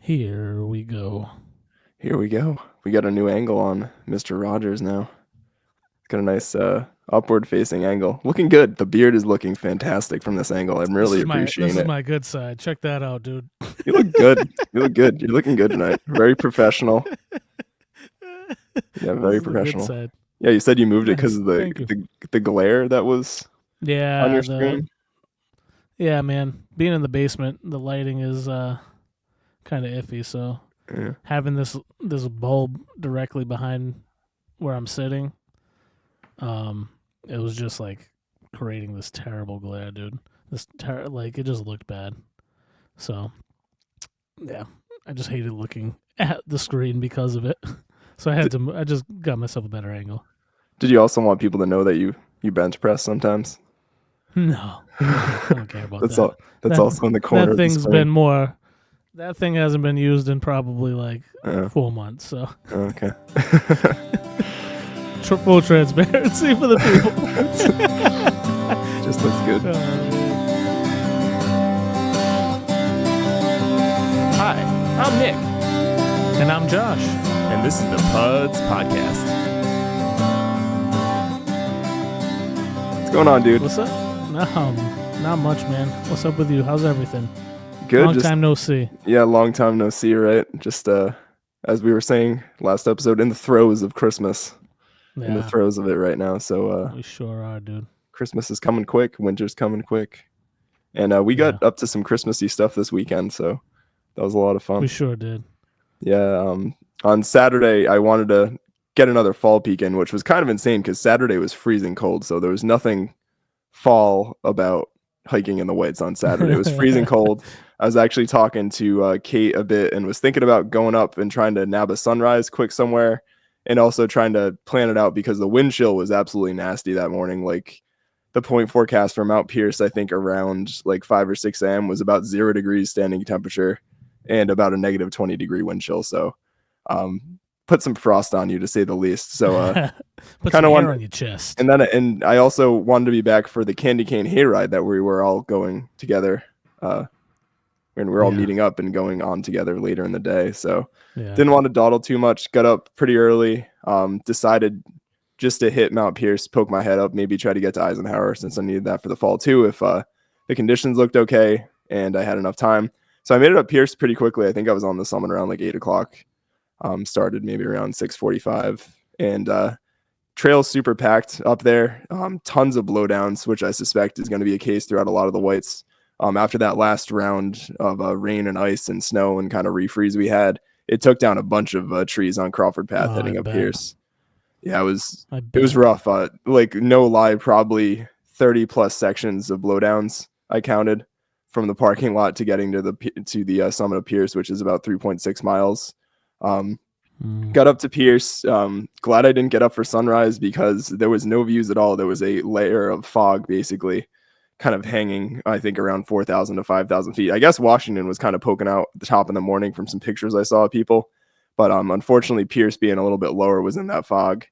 Here we go. Here we go. We got a new angle on Mr. Rogers now. It's got a nice upward facing angle. Looking good. The beard is looking fantastic from this angle. I'm This really is my this appreciating is it. my good side. Check that out, dude. You look good. You look good. You're looking good tonight. Very professional. Yeah, This very is the good professional. side. Yeah, you said you moved it because Nice. of Thank you. the glare that was on Yeah, your screen. man. Being in the basement, the lighting is kind of iffy. So Yeah. having this bulb directly behind where I'm sitting, it was just like creating this terrible glare, dude. Like it just looked bad. So yeah, I just hated looking at the screen because of it. So I just got myself a better angle. Did you also want people to know that you bench press sometimes? No, I don't care about That's that. all. That's That also in the corner that of the thing's screen. been more. That thing hasn't been used in probably like Oh, 4 months. So okay. full transparency for the people. Just looks good. Hi, I'm Nick, And I'm Josh. and this is the Puds Podcast. What's going on, dude? What's up? Not much, man. What's up with you? How's everything? Good. Long time no see. Yeah, long time no see, right? Just as we were saying last episode, in the throes of Christmas. In the Yeah, throes of it right now. So we sure are, dude. Christmas is coming quick, winter's coming quick. And we got up to some Christmassy stuff this weekend, so that was a lot of fun. We sure did. Yeah, on Saturday I wanted to get another fall peek in, which was kind of insane because Saturday was freezing cold, so there was nothing fall about hiking in the woods on Saturday. It was freezing cold. I was actually talking to Kate a bit and was thinking about going up and trying to nab a sunrise quick somewhere, and also trying to plan it out because the wind chill was absolutely nasty that morning. Like the point forecast for Mount Pierce, I think around like 5 or 6 a.m. was about 0 degrees standing temperature and about a negative 20-degree wind chill. So put some frost on you, to say the least. So Put kind some of hair wanted, on your chest. and I also wanted to be back for the candy cane hayride that we were all going together. And we're all meeting up and going on together later in the day. So didn't want to dawdle too much. Got up pretty early. Decided just to hit Mount Pierce, poke my head up, maybe try to get to Eisenhower since I needed that for the fall too, if the conditions looked okay and I had enough time. So I made it up Pierce pretty quickly. I think I was on the summit around like 8 o'clock. Started maybe around 6:45, and trail's super packed up there. Tons of blowdowns, which I suspect is going to be a case throughout a lot of the whites. After that last round of rain and ice and snow and kind of refreeze we had, it took down a bunch of trees on Crawford Path heading up Pierce. Yeah, it was rough. Like no lie, probably 30 plus sections of blowdowns I counted from the parking lot to getting to the summit of Pierce, which is about 3.6 miles. Got up to Pierce. Glad I didn't get up for sunrise because there was no views at all. There was a layer of fog basically kind of hanging, I think, around 4,000 to 5,000 feet. I guess Washington was kind of poking out the top in the morning from some pictures I saw of people. But unfortunately, Pierce being a little bit lower was in that fog.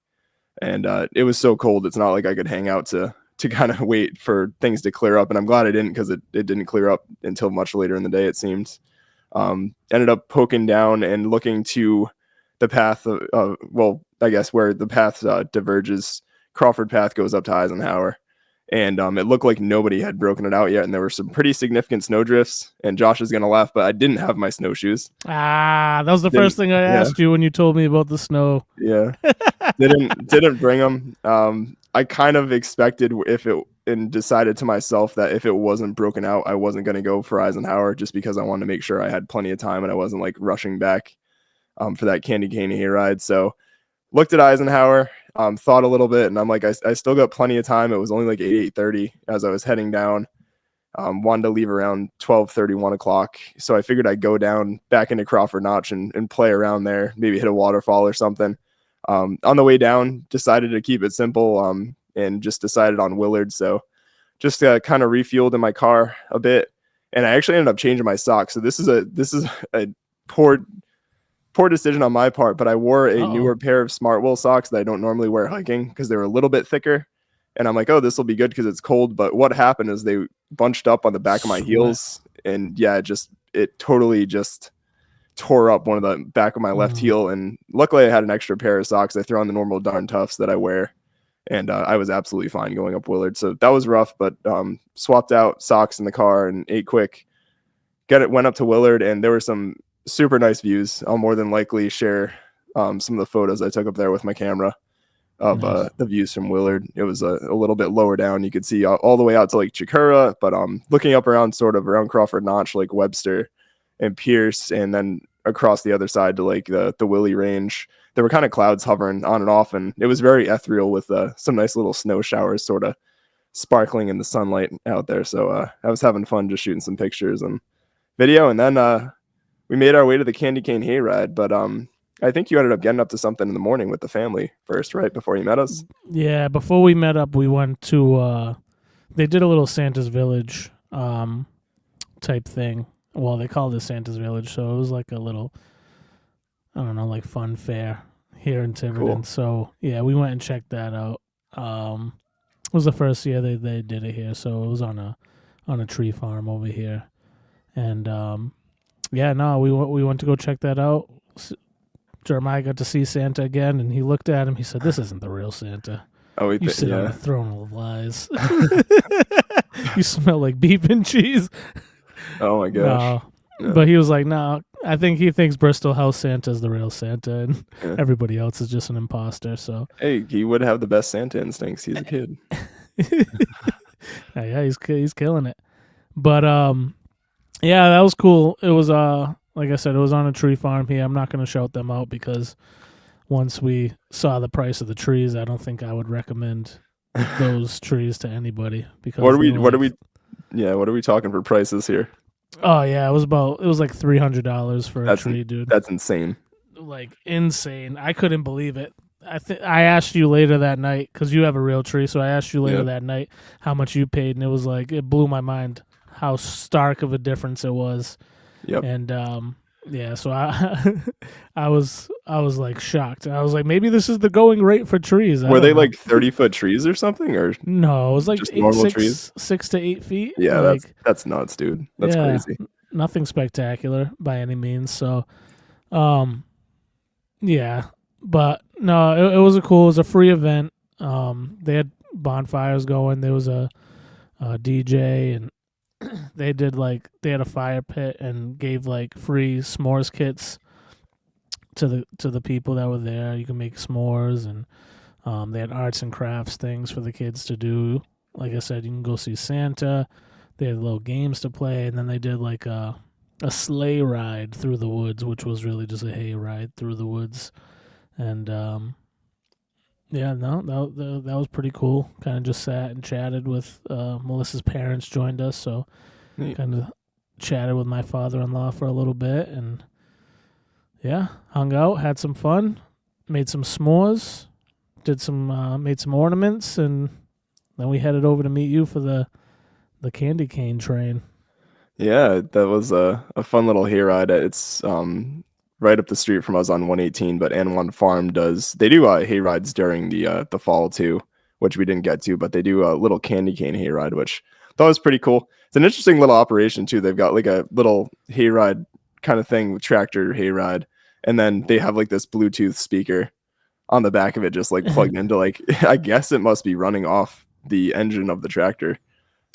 And it was so cold, it's not like I could hang out to kind of wait for things to clear up. And I'm glad I didn't, because it didn't clear up until much later in the day, it seemed. Ended up poking down and looking to the path, well, I guess where the path diverges. Crawford Path goes up to Eisenhower. And it looked like nobody had broken it out yet. And there were some pretty significant sno drifts. And Josh is going to laugh, but I didn't have my snowshoes. That was the first thing I asked you when you told me about the snow. Yeah. Didn't bring them. I kind of expected and decided to myself that if it wasn't broken out, I wasn't going to go for Eisenhower just because I wanted to make sure I had plenty of time and I wasn't like rushing back for that candy cane hayride. So looked at Eisenhower, thought a little bit, and I'm like, I still got plenty of time. It was only like 8:30 as I was heading down. Wanted to leave around 12:30, 1 o'clock. So I figured I'd go down back into Crawford Notch and play around there, maybe hit a waterfall or something. On the way down, decided to keep it simple and just decided on Willard. So just kind of refueled in my car a bit. And I actually ended up changing my socks. So this is a poor decision on my part, but I wore a newer pair of Smartwool socks that I don't normally wear hiking because they were a little bit thicker. And I'm like, oh, this will be good because it's cold. But what happened is they bunched up on the back of my heels. And yeah, it totally just tore up one of the back of my left heel, and luckily I had an extra pair of socks. I threw on the normal darn toughs that I wear, and I was absolutely fine going up Willard. So that was rough, but swapped out socks in the car and ate quick. Went up to Willard, and there were some super nice views. I'll more than likely share some of the photos I took up there with my camera of the views from Willard. It was a little bit lower down. You could see all the way out to Lake Chikura, but looking up around Crawford Notch, Lake Webster and Pierce, and then across the other side to like the Willie Range, there were kind of clouds hovering on and off, and it was very ethereal with some nice little snow showers sort of sparkling in the sunlight out there. So I was having fun just shooting some pictures and video, and then we made our way to the Candy Cane Hayride, but I think you ended up getting up to something in the morning with the family first, right, before you met us? Yeah, before we met up, we went to, they did a little Santa's Village type thing. Well, they called it Santa's Village, so it was like a little, I don't know, like fun fair here in Tiverton. Cool. So, yeah, we went and checked that out. It was the first year they did it here, so it was on a tree farm over here. And, we went to go check that out. Jeremiah got to see Santa again, and he looked at him. He said, "This isn't the real Santa. Oh, you sit on a throne of lies. You smell like beef and cheese." Oh my gosh! No. Yeah. But he was like, "No, I think he thinks Bristol House Santa is the real Santa, and everybody else is just an imposter." So hey, he would have the best Santa instincts. He's a kid. Yeah, he's killing it. But yeah, that was cool. It was like I said, it was on a tree farm here. I'm not going to shout them out because once we saw the price of the trees, I don't think I would recommend those trees to anybody. Because what are we talking for prices here? Oh yeah, it was like $300 for a tree, dude. That's insane. Like insane. I couldn't believe it. I asked you later that night because you have a real tree, so I asked you later that night how much you paid, and it was like it blew my mind how stark of a difference it was. Yep. And so I was like shocked. I was like, maybe this is the going rate for trees. Were they like 30-foot trees or something, or no? It was like just normal trees, 6 to 8 feet. Yeah, like, that's nuts, dude. That's crazy. Nothing spectacular by any means. So, yeah, but no, it was it was a free event. They had bonfires going. There was a DJ, and they had a fire pit and gave like free s'mores kits to the people that were there. You can make s'mores, and they had arts and crafts things for the kids to do. Like I said, you can go see Santa. They had little games to play, and then they did like a sleigh ride through the woods, which was really just a hay ride through the woods. And that was pretty cool. Kind of just sat and chatted with Melissa's parents joined us, so kind of chatted with my father-in-law for a little bit, and hung out, had some fun, made some s'mores, made some ornaments, and then we headed over to meet you for the candy cane train. Yeah, that was a fun little hayride. It's right up the street from us on 118, but N1 Farm they do hay rides during the fall too, which we didn't get to, but they do a little candy cane hayride, which I thought was pretty cool. It's an interesting little operation too. They've got like a little hayride kind of thing with tractor hayride, and then they have like this Bluetooth speaker on the back of it, just like plugged into like I guess it must be running off the engine of the tractor.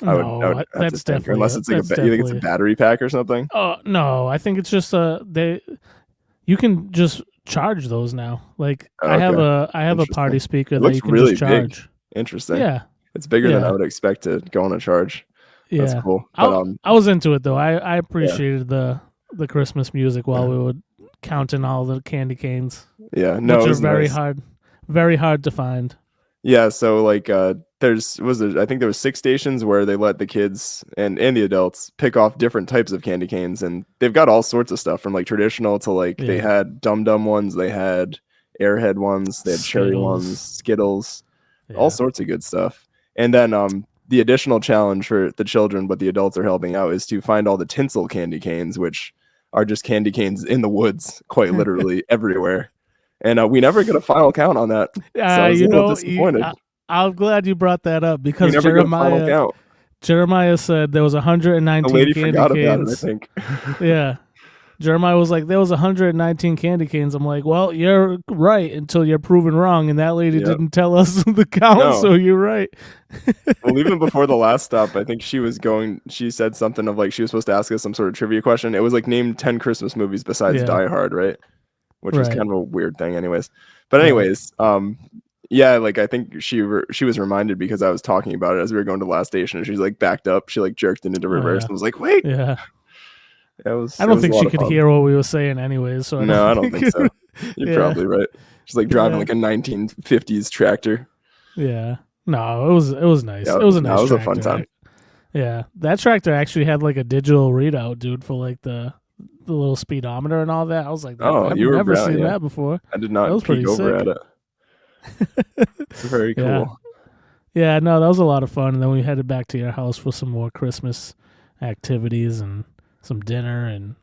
I would that's definitely unless it's like you think it's a battery pack or something. Oh no, I think it's just you can just charge those now. Like I have a party speaker that you can really just charge. Big. Interesting. Yeah, it's bigger than I would expect to go on a charge. Yeah, that's cool. But, I was into it though. I appreciated the Christmas music while we were counting all the candy canes. Yeah, no, which are very hard to find. Yeah, so like I think there was 6 stations where they let the kids and the adults pick off different types of candy canes, and they've got all sorts of stuff from like traditional to like they had Dum Dum ones, they had Airhead ones, they had cherry ones, Skittles, all sorts of good stuff. And then the additional challenge for the children, but the adults are helping out, is to find all the tinsel candy canes, which are just candy canes in the woods, quite literally everywhere. And we never get a final count on that. So I was a little disappointed. I'm glad you brought that up because Jeremiah said there was 119 the lady candy forgot canes. about it, I think. Yeah. Jeremiah was like, there was 119 candy canes. I'm like, well, you're right until you're proven wrong, and that lady didn't tell us the count, so you're right. Well, even before the last stop, I think she said something of like she was supposed to ask us some sort of trivia question. It was like name 10 Christmas movies besides Die Hard, right? Which was kind of a weird thing anyways. But anyways, yeah, like I think she was reminded because I was talking about it as we were going to the last station, and she's like backed up. She like jerked into reverse and was like, wait. Yeah. I don't think she could hear what we were saying anyways. So I don't think so. You're probably right. She's like driving like a 1950s tractor. Yeah. No, it was nice. It was a nice. It was a fun time. Yeah, that tractor actually had like a digital readout, dude, for like the little speedometer and all that. I was like, I've never seen that before. I did not peek over at it. It's very cool. Yeah, no, that was a lot of fun. And then we headed back to your house for some more Christmas activities and some dinner and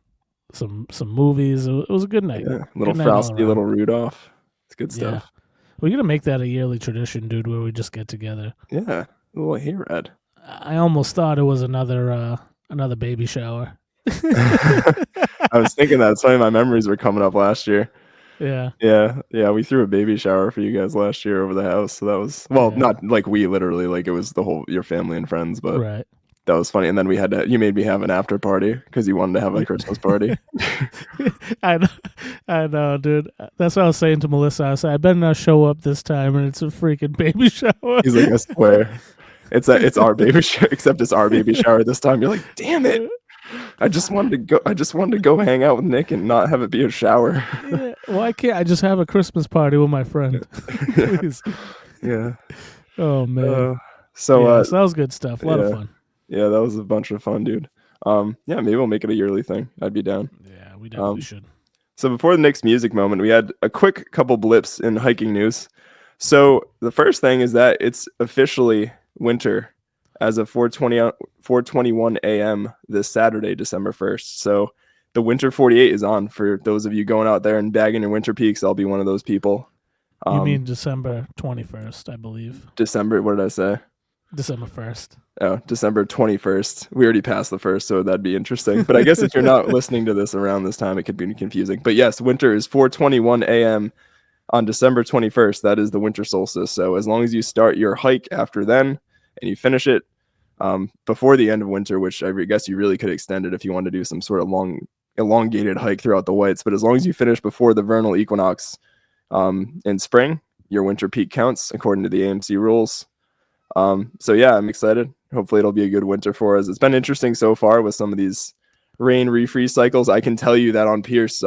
some movies. It was a good night. Yeah, little Frosty, little Rudolph. It's good stuff. We're gonna make that a yearly tradition, dude, where we just get together. Yeah, a little hayride. I almost thought it was another baby shower. I was thinking that some of my memories were coming up last year. Yeah. We threw a baby shower for you guys last year over the house. So that was not like we literally, like it was your family and friends, but that was funny. And then you made me have an after party because you wanted to have a Christmas party. I know, dude. That's what I was saying to Melissa. I said, I better not show up this time, and it's a freaking baby shower. He's like, I swear, it's our baby shower, except it's our baby shower this time. You're like, damn it. I just wanted to go hang out with Nick and not have it be a shower. Yeah, why can't I just have a Christmas party with my friend? Please. Yeah. Oh man. So that was good stuff. A lot of fun. Yeah, that was a bunch of fun, dude. Maybe we'll make it a yearly thing. I'd be down. Yeah, we definitely should. So before the next music moment, we had a quick couple blips in hiking news. So the first thing is that it's officially winter as of 4:21 a.m. this Saturday, December 1st. So the winter 48 is on for those of you going out there and bagging your winter peaks. I'll be one of those people. You mean December 21st, I believe. December, what did I say? December 1st. Oh, December 21st. We already passed the 1st, so that'd be interesting. But I guess if you're not listening to this around this time, it could be confusing. But yes, winter is 4:21 a.m. on December 21st. That is the winter solstice. So as long as you start your hike after then and you finish it before the end of winter, which I guess you really could extend it if you want to do some sort of long, elongated hike throughout the whites. But as long as you finish before the vernal equinox in spring, your winter peak counts according to the AMC rules. So yeah, I'm excited. Hopefully it'll be a good winter for us. It's been interesting so far with some of these rain refreeze cycles. I can tell you that on Pierce,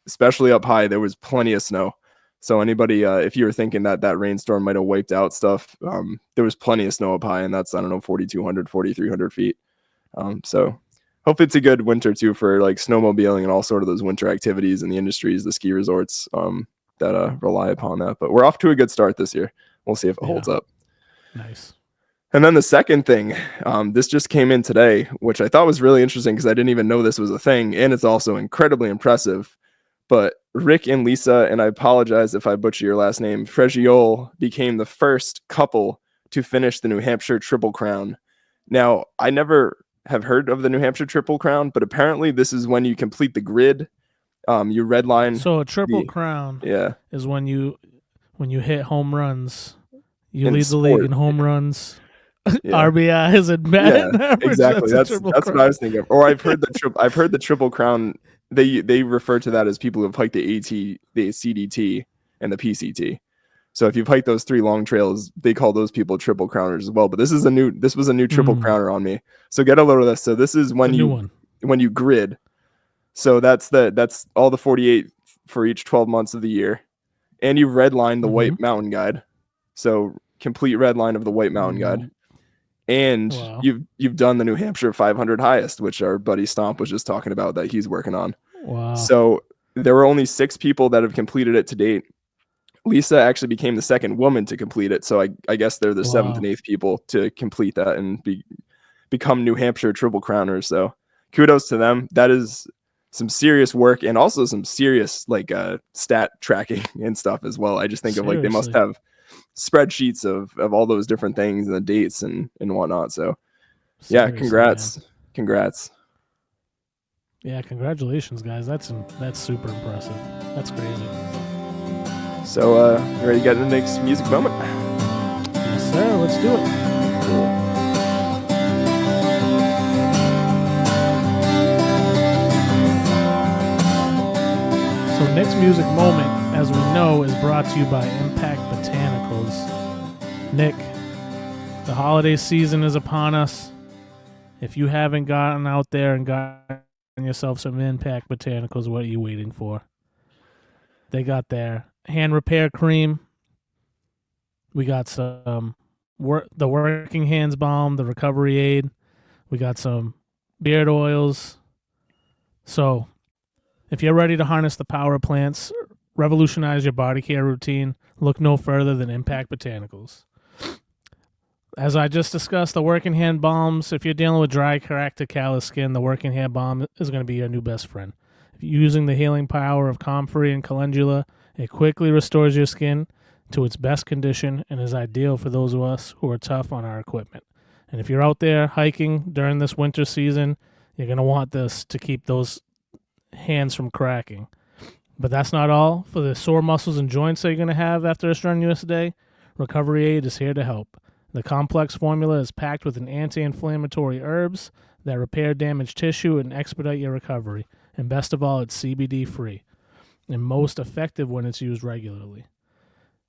especially up high, there was plenty of snow. So anybody, if you were thinking that rainstorm might have wiped out stuff, there was plenty of snow up high, and that's, 4,200, 4,300 feet. So hopefully it's a good winter too for like snowmobiling and all sort of those winter activities in the industries, the ski resorts that rely upon that. But we're off to a good start this year. We'll see if it holds up. Nice. And then the second thing, this just came in today, which I thought was really interesting because I didn't even know this was a thing, and it's also incredibly impressive. But Rick and Lisa, and I apologize if I butcher your last name, Fregiole became the first couple to finish the New Hampshire Triple Crown. Now, I never have heard of the New Hampshire Triple Crown, but apparently this is when you complete the grid. You redline. So a Triple Crown is when you hit home runs. You lead the league in home runs, RBIs, and batting average. Exactly. That's what I was thinking of. Or I've heard the Triple Crown. They refer to that as people who have hiked the AT, the CDT, and the PCT. So if you've hiked those three long trails, they call those people Triple Crowners as well. But this was a new Triple Crowner on me. So get a load of this. So this is when you grid. So that's all the 48 for each 12 months of the year, and you've redlined the White Mountain Guide. So complete red line of the White Mountain Guide, and you've done the New Hampshire 500 highest, which our buddy Stomp was just talking about that he's working on. Wow! So there were only 6 people that have completed it to date. Lisa actually became the second woman to complete it, so I guess they're the 7th and 8th people to complete that and become New Hampshire Triple Crowners. So kudos to them. That is some serious work and also some serious stat tracking and stuff as well. I just think of they must have spreadsheets of all those different things and the dates and whatnot. So yeah, congrats. Yeah, congratulations, guys. That's super impressive. That's crazy. So, you ready to get into Nick's music moment? Yes, sir. Let's do it. Cool. So Nick's music moment, as we know, is brought to you by Impact Botanicals. Nick, the holiday season is upon us. If you haven't gotten out there and gotten yourself some Impact Botanicals, what are you waiting for? They got their hand repair cream. We got some the working hands balm, the recovery aid. We got some beard oils. So if you're ready to harness the power of plants, revolutionize your body care routine, look no further than Impact Botanicals. As I just discussed, the working hand balms, if you're dealing with dry, cracked, or callous skin, the working hand balm is going to be your new best friend. Using the healing power of comfrey and calendula, it quickly restores your skin to its best condition and is ideal for those of us who are tough on our equipment. And if you're out there hiking during this winter season, you're going to want this to keep those hands from cracking. But that's not all. For the sore muscles and joints that you're going to have after a strenuous day, Recovery Aid is here to help. The complex formula is packed with an anti-inflammatory herbs that repair damaged tissue and expedite your recovery. And best of all, it's CBD-free and most effective when it's used regularly.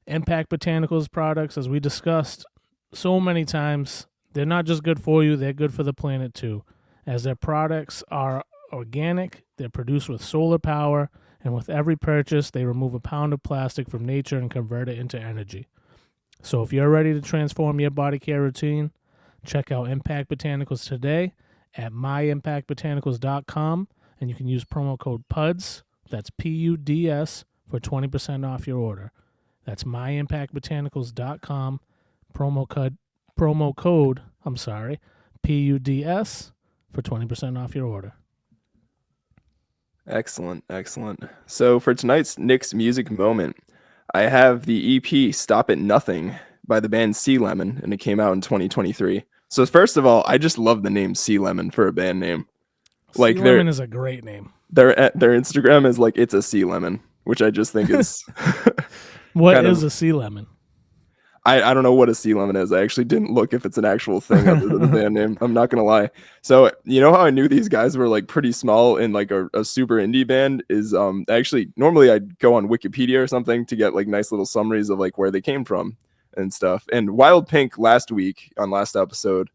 Impact Botanicals products, as we discussed so many times, they're not just good for you, they're good for the planet too. As their products are organic, they're produced with solar power, and with every purchase, they remove a pound of plastic from nature and convert it into energy. So if you're ready to transform your body care routine, check out Impact Botanicals today at myimpactbotanicals.com, and you can use promo code PUDS, that's PUDS, for 20% off your order. That's myimpactbotanicals.com, promo code, PUDS, for 20% off your order. Excellent. So for tonight's Nick's music moment, I have the EP Stop At Nothing by the band Sea Lemon, and it came out in 2023. So first of all, I just love the name Sea Lemon for a band name. Sea Lemon is a great name. Their Instagram is like, it's a sea lemon, which I just think is... What is a sea lemon? I don't know what a sea lemon is. I actually didn't look if it's an actual thing other than the band name. I'm not going to lie. So, you know how I knew these guys were like pretty small and like a super indie band is actually normally I'd go on Wikipedia or something to get like nice little summaries of like where they came from and stuff. And Wild Pink last week on last episode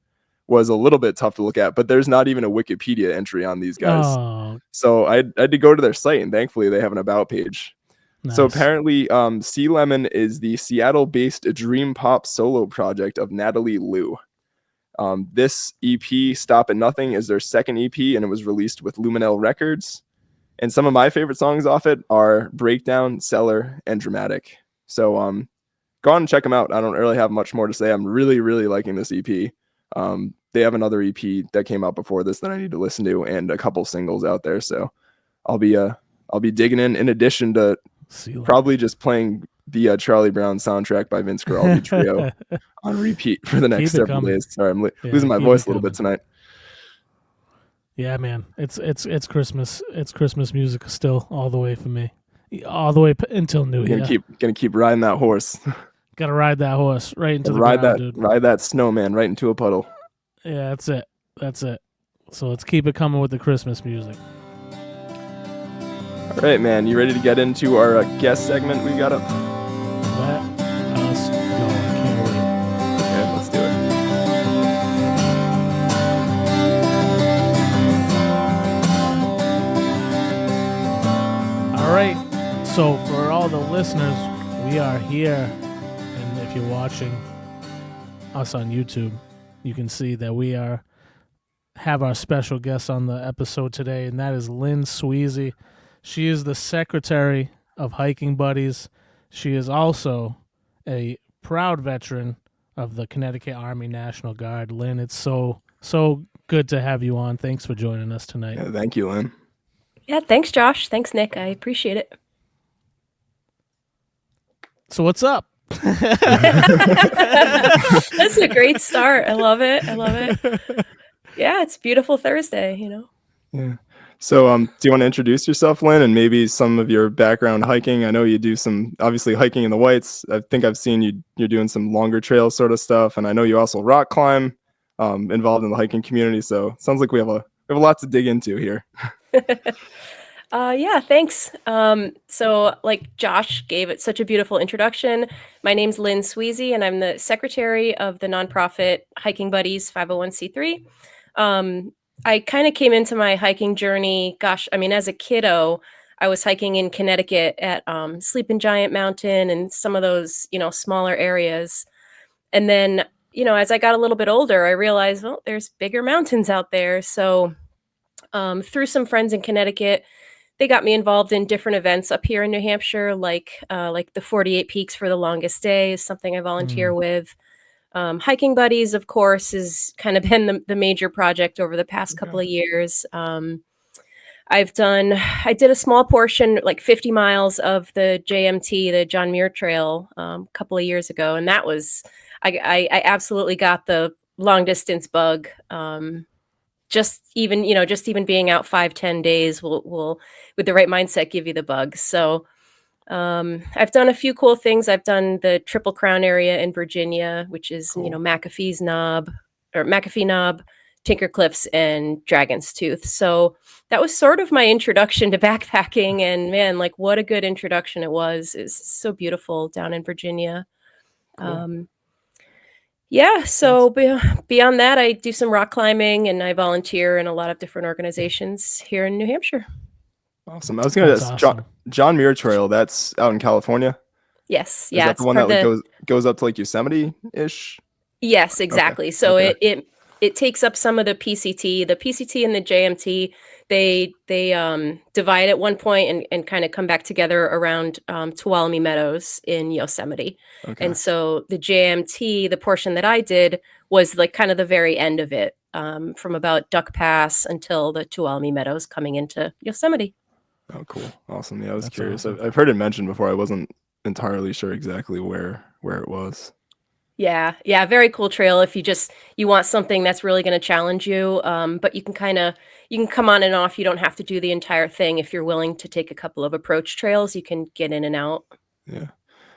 was a little bit tough to look at, but there's not even a Wikipedia entry on these guys. Oh. So I had to go to their site, and thankfully they have an about page. Nice. So apparently Sea Lemon is the Seattle-based dream pop solo project of Natalie Liu. This EP, Stop At Nothing, is their second EP, and it was released with Luminell Records. And some of my favorite songs off it are Breakdown, Cellar, and Dramatic. So go on and check them out. I don't really have much more to say. I'm really, really liking this EP. They have another EP that came out before this that I need to listen to, and a couple singles out there. So I'll be digging in addition to probably just playing the Charlie Brown soundtrack by Vince Guaraldi Trio on repeat for the next several days. Sorry, I'm losing my voice a little bit tonight. Yeah, man, it's Christmas. It's Christmas music still all the way for me, all the way until New Year. Gonna keep riding that horse. Gotta ride that horse right into the ground, dude. Ride that snowman right into a puddle. Yeah, that's it. So let's keep it coming with the Christmas music. All right, man. You ready to get into our guest segment we got up? Let us go. I can't wait. Okay, let's do it. All right. So for all the listeners, we are here, and if you're watching us on YouTube, you can see that we have our special guest on the episode today, and that is Lynn Swezey. She is the secretary of Hiking Buddies. She is also a proud veteran of the Connecticut Army National Guard. Lynn, it's so good to have you on. Thanks for joining us tonight. Yeah, thank you, Lynn. Yeah, thanks, Josh. Thanks, Nick. I appreciate it. So what's up? That's a great start. I love it. Yeah, it's beautiful Thursday, you know. Yeah. So, do you want to introduce yourself, Lynn, and maybe some of your background hiking? I know you do some, obviously, hiking in the Whites. I think I've seen you're doing some longer trail sort of stuff, and I know you also rock climb, involved in the hiking community. So, it sounds like we have a lot to dig into here. Yeah, thanks. So, like Josh gave it such a beautiful introduction. My name's Lynn Swezey, and I'm the secretary of the nonprofit Hiking Buddies 501c3. I kind of came into my hiking journey, as a kiddo, I was hiking in Connecticut at Sleeping Giant Mountain and some of those, smaller areas. And then, as I got a little bit older, I realized, well, there's bigger mountains out there. So, through some friends in Connecticut, they got me involved in different events up here in New Hampshire, like the 48 Peaks for the Longest Day is something I volunteer with. Hiking Buddies, of course, has kind of been the major project over the past couple of years. I did a small portion, like 50 miles of the JMT, the John Muir Trail, a couple of years ago, and that was, I absolutely got the long distance bug. Just even being out 5-10 days will with the right mindset give you the bug. So I've done a few cool things. I've done the Triple Crown area in Virginia, which is Cool. McAfee Knob, Tinker Cliffs, and Dragon's Tooth. So that was sort of my introduction to backpacking, and man, like what a good introduction it was. It's so beautiful down in Virginia. Cool. Yeah, so beyond that, I do some rock climbing and I volunteer in a lot of different organizations here in New Hampshire. Awesome. I was going to ask, John Muir Trail, that's out in California? Yes. Yeah. Is that the one that like goes up to like Yosemite-ish? Yes, exactly. Okay. So it takes up some of the PCT. The PCT and the JMT, they divide at one point and kind of come back together around Tuolumne Meadows in Yosemite. Okay. And so the JMT, the portion that I did, was like kind of the very end of it, from about Duck Pass until the Tuolumne Meadows coming into Yosemite. Oh, cool. Awesome. Yeah, I was curious. Awesome. I've heard it mentioned before. I wasn't entirely sure exactly where it was. Yeah, very cool trail if you want something that's really going to challenge you, but you can come on and off. You don't have to do the entire thing. If you're willing to take a couple of approach trails, you can get in and out. Yeah.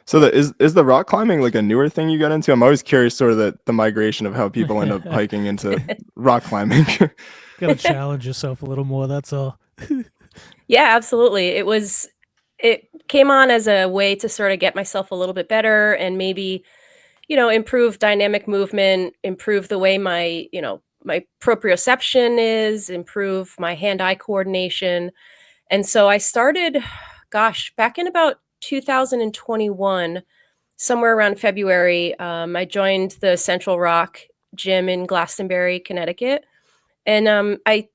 So is the rock climbing like a newer thing you got into? I'm always curious sort of the migration of how people end up hiking into rock climbing. Got to challenge yourself a little more, that's all. Yeah, absolutely. It came on as a way to sort of get myself a little bit better and maybe improve dynamic movement, improve the way my proprioception is, improve my hand-eye coordination. And so I started, back in about 2021, somewhere around February, I joined the Central Rock gym in Glastonbury, Connecticut. And I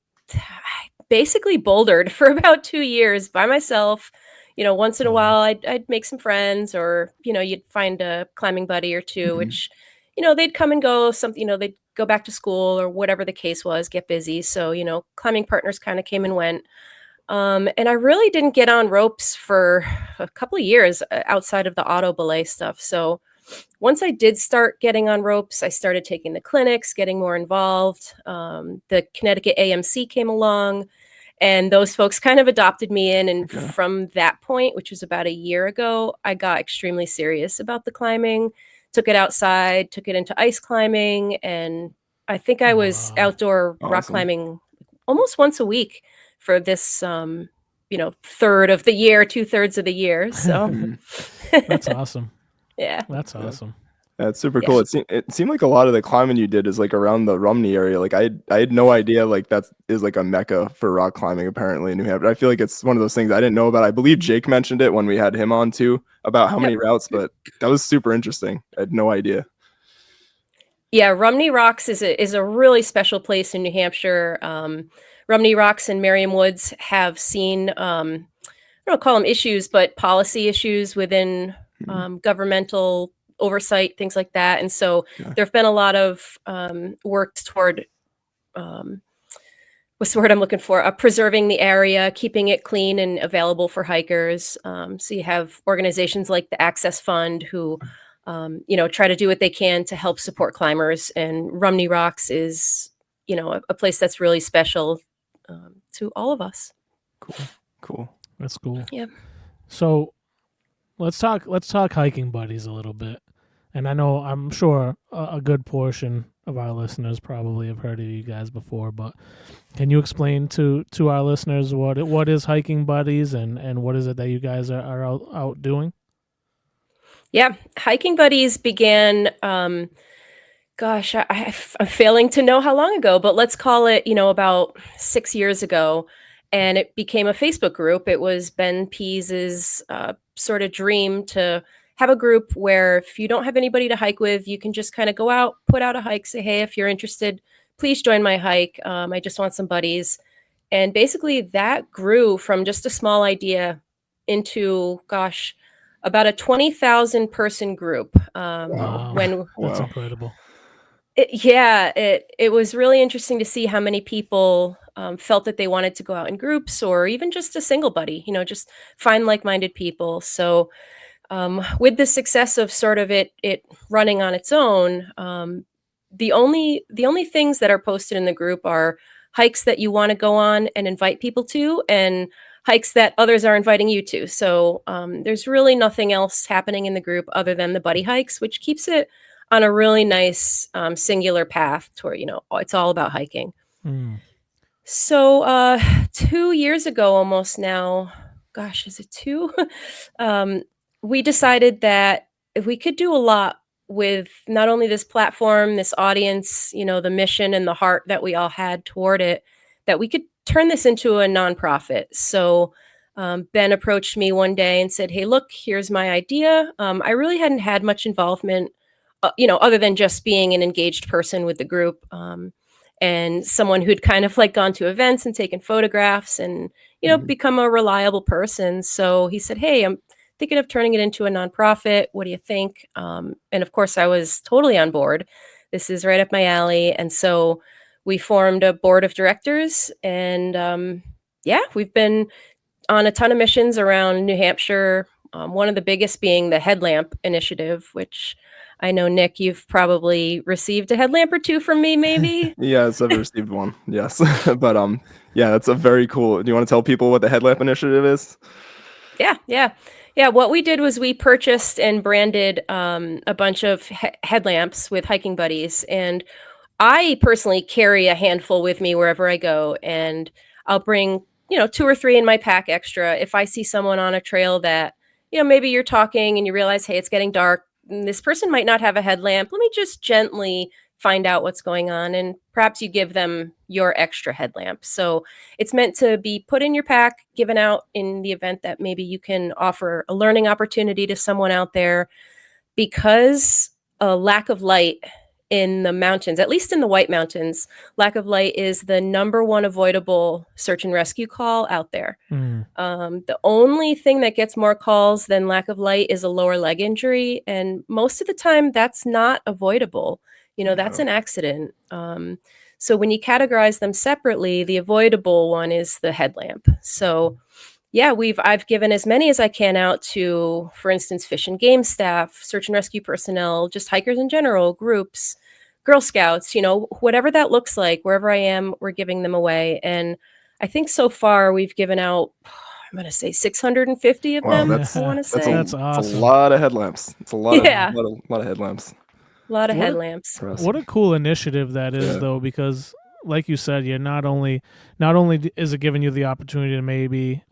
basically bouldered for about 2 years by myself. Once in a while I'd make some friends, or, you'd find a climbing buddy or two, which, they'd come and go, they'd go back to school or whatever the case was, get busy. So, climbing partners kind of came and went. And I really didn't get on ropes for a couple of years outside of the auto belay stuff. So once I did start getting on ropes, I started taking the clinics, getting more involved. The Connecticut AMC came along, and those folks kind of adopted me in. And from that point, which was about a year ago, I got extremely serious about the climbing, took it outside, took it into ice climbing. And I think I was outdoor rock climbing almost once a week for this, third of the year, 2/3 of the year. So that's awesome. Yeah. That's awesome. That's super cool. It seemed like a lot of the climbing you did is like around the Rumney area. Like I had no idea like that is like a mecca for rock climbing apparently in New Hampshire. I feel like it's one of those things I didn't know about. I believe Jake mentioned it when we had him on too about how many routes, but that was super interesting. I had no idea. Yeah, Rumney Rocks is a really special place in New Hampshire. Rumney Rocks and Merriam Woods have seen, I don't call them issues, but policy issues within governmental oversight, things like that. And so there have been a lot of work toward, what's the word I'm looking for? Preserving the area, keeping it clean and available for hikers. So you have organizations like the Access Fund who, try to do what they can to help support climbers. And Rumney Rocks is, a place that's really special. to all of us. Cool. That's cool. Yeah. So let's talk hiking buddies a little bit. And I'm sure a good portion of our listeners probably have heard of you guys before, but can you explain to our listeners what is hiking buddies and what is it that you guys are out doing? Yeah, hiking buddies began. Gosh, I'm failing to know how long ago, but let's call it, about 6 years ago. And it became a Facebook group. It was Ben Pease's sort of dream to have a group where if you don't have anybody to hike with, you can just kind of go out, put out a hike, say, hey, if you're interested, please join my hike. I just want some buddies. And basically that grew from just a small idea into, gosh, about a 20,000 person group. Wow. That's incredible. It was really interesting to see how many people felt that they wanted to go out in groups or even just a single buddy, just find like-minded people. So with the success of sort of it running on its own, the only things that are posted in the group are hikes that you want to go on and invite people to, and hikes that others are inviting you to. So there's really nothing else happening in the group other than the buddy hikes, which keeps it on a really nice singular path toward, it's all about hiking. So 2 years ago almost now, gosh, is it 2? We decided that if we could do a lot with not only this platform, this audience, the mission and the heart that we all had toward it, that we could turn this into a nonprofit. So Ben approached me one day and said, hey, look, here's my idea. I really hadn't had much involvement, other than just being an engaged person with the group, and someone who'd kind of like gone to events and taken photographs and, become a reliable person. So he said, hey, I'm thinking of turning it into a nonprofit. What do you think? And of course, I was totally on board. This is right up my alley. And so we formed a board of directors, and we've been on a ton of missions around New Hampshire. One of the biggest being the Headlamp Initiative, which I know, Nick, you've probably received a headlamp or two from me, maybe? Yes, I've received one. Yes. But that's a very cool. Do you want to tell people what the Headlamp Initiative is? Yeah. What we did was we purchased and branded a bunch of headlamps with hiking buddies. And I personally carry a handful with me wherever I go. And I'll bring, 2 or 3 in my pack extra. If I see someone on a trail that, maybe you're talking and you realize, hey, it's getting dark, this person might not have a headlamp. Let me just gently find out what's going on, and perhaps you give them your extra headlamp. So it's meant to be put in your pack, given out in the event that maybe you can offer a learning opportunity to someone out there, because a lack of light in the mountains, at least in the White Mountains, lack of light is the number one avoidable search and rescue call out there. The only thing that gets more calls than lack of light is a lower leg injury. And most of the time that's not avoidable. That's an accident. So when you categorize them separately, the avoidable one is the headlamp. So I've given as many as I can out to, for instance, fish and game staff, search and rescue personnel, just hikers in general, groups, Girl Scouts, whatever that looks like, wherever I am, we're giving them away. And I think so far we've given out, I'm going to say 650 of them. That's awesome. That's a lot of headlamps. It's a lot of headlamps. A lot of headlamps. What a cool initiative that is, though, because like you said, not only is it giving you the opportunity to maybe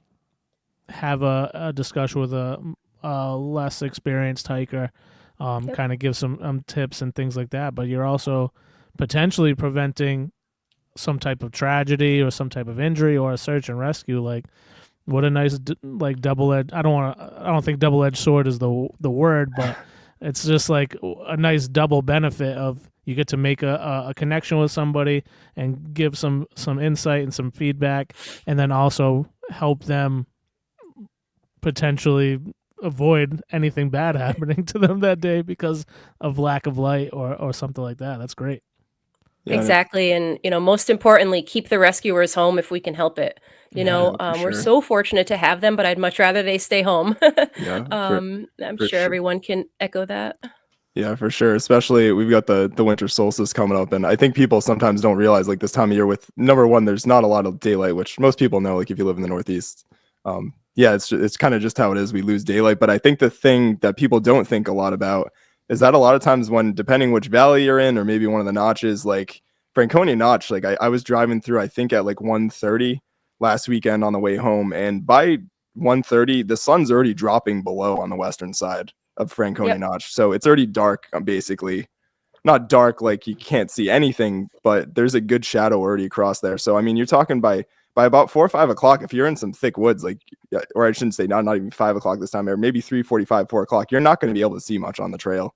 have a discussion with a less experienced hiker, kind of give some tips and things like that, but you're also potentially preventing some type of tragedy or some type of injury or a search and rescue. Like, what a nice double-edged. I don't think double-edged sword is the word, but it's just like a nice double benefit of you get to make a connection with somebody and give some insight and some feedback, and then also help them potentially avoid anything bad happening to them that day because of lack of light or something like that. That's great. Exactly. And, most importantly, keep the rescuers home if we can help it. We're so fortunate to have them, but I'd much rather they stay home. I'm sure everyone can echo that. Yeah, for sure. Especially we've got the winter solstice coming up, and I think people sometimes don't realize like this time of year with number one, there's not a lot of daylight, which most people know. Like if you live in the Northeast, yeah, it's kind of just how it is. We lose daylight, but I think the thing that people don't think a lot about is that a lot of times when depending which valley you're in or maybe one of the notches, like Franconia Notch, like I was driving through I think at like 1:30 last weekend on the way home, and by 1:30 the sun's already dropping below on the western side of Franconia Notch. So it's already dark, basically. Not dark like you can't see anything, but there's a good shadow already across there. So I mean, you're talking by about 4 or 5 o'clock, if you're in some thick woods, like, or I shouldn't say not even 5 o'clock this time, or maybe 3:45, 4 o'clock, you're not going to be able to see much on the trail,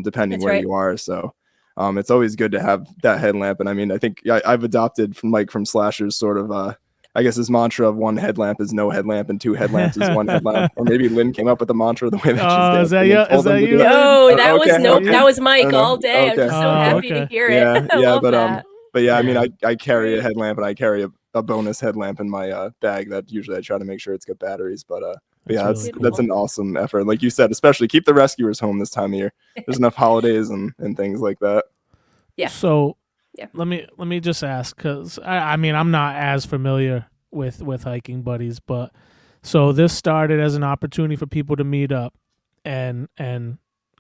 depending That's where right. you are. So it's always good to have that headlamp. And I mean, I think I've adopted from Mike from Slashers sort of I guess his mantra of one headlamp is no headlamp and two headlamps is one headlamp. Or maybe Lynn came up with the mantra the way that she's dancing. Is that you? Is that you? No, that was Okay. that was Mike all day. Okay. I'm just so happy to hear it. Yeah, I love but that. but yeah, I mean, I carry a headlamp and I carry a bonus headlamp in my bag that usually I try to make sure it's got batteries. But yeah, that's an awesome effort. Like you said, especially keep the rescuers home this time of year. There's enough holidays and things like that. Yeah. So let me just ask, because I mean I'm not as familiar with hiking buddies, but so this started as an opportunity for people to meet up and